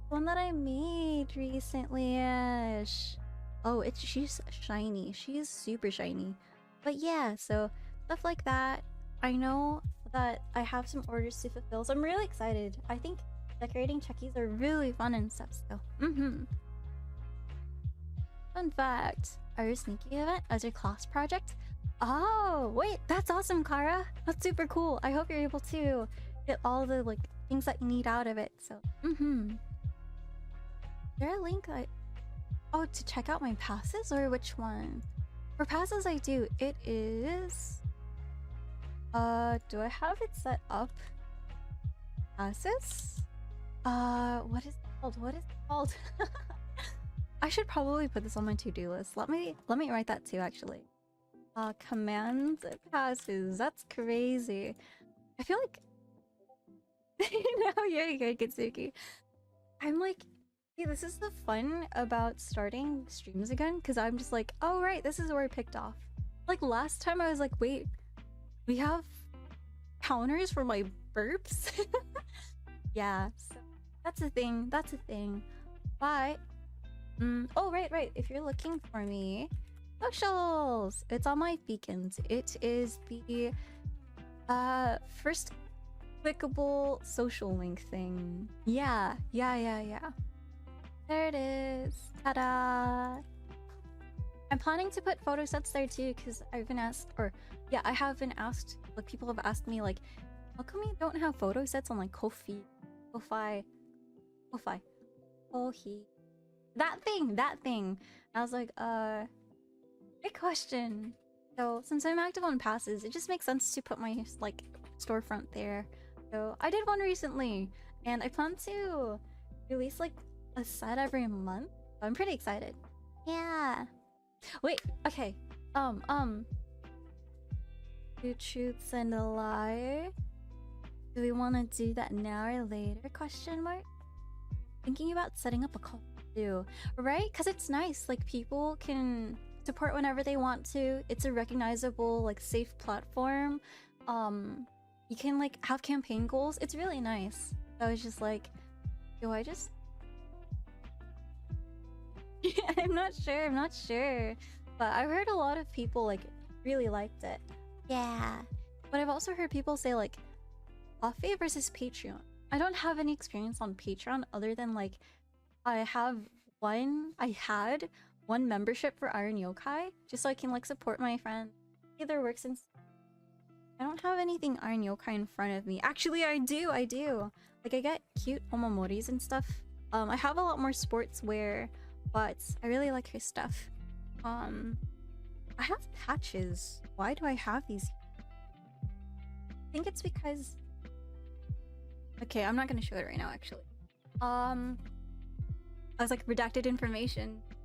one that I made recently-ish. Oh, she's shiny. She's super shiny. But yeah, so stuff like that. I know that I have some orders to fulfill, so I'm really excited. I think decorating Chuckies are really fun and stuff still. Fun fact, our sneaky event as your class project. Oh, wait, that's awesome, Kara. That's super cool. I hope you're able to get all the like things that you need out of it. So, Is there a link oh, to check out my passes, or which one? For passes I do. It is do I have it set up? Passes? What is it called? What is it called? I should probably put this on my to-do list. Let me write that too, actually. Commands passes. That's crazy. I feel like no, you're good, Kitsuki. I'm like, see, this is the fun about starting streams again, because I'm just like, oh right, this is where I picked off. Like last time I was like, wait, we have counters for my burps? Yeah, so that's a thing, that's a thing. But oh right, if you're looking for me, socials, it's on my beacons. It is the first clickable social link thing. Yeah. There it is. Ta-da! I'm planning to put photo sets there too, because I've been asked, or yeah, I have been asked, like people have asked me like, how come you don't have photo sets on like Ko-fi? That thing. I was like, great question. So since I'm active on passes, it just makes sense to put my like storefront there. So I did one recently, and I plan to release like a set every month. So I'm pretty excited. Yeah. Wait. Okay. Two truths and a lie. Do we want to do that now or later? Question mark. Thinking about setting up a call too, right? Because it's nice. Like people can support whenever they want to. It's a recognizable, like safe platform. You can like have campaign goals. It's really nice. I was just like, do I just I'm not sure. But I've heard a lot of people like really liked it. Yeah. But I've also heard people say like Coffee versus Patreon. I don't have any experience on Patreon other than like I had one membership for Iron Yokai just so I can like support my friend. Either works in. I don't have anything Iron Yokai in front of me. Actually, I do. Like I get cute omomoris and stuff. I have a lot more sportswear, but I really like her stuff. I have patches. Why do I have these? I think it's because. Okay, I'm not gonna show it right now. Actually, I was like redacted information.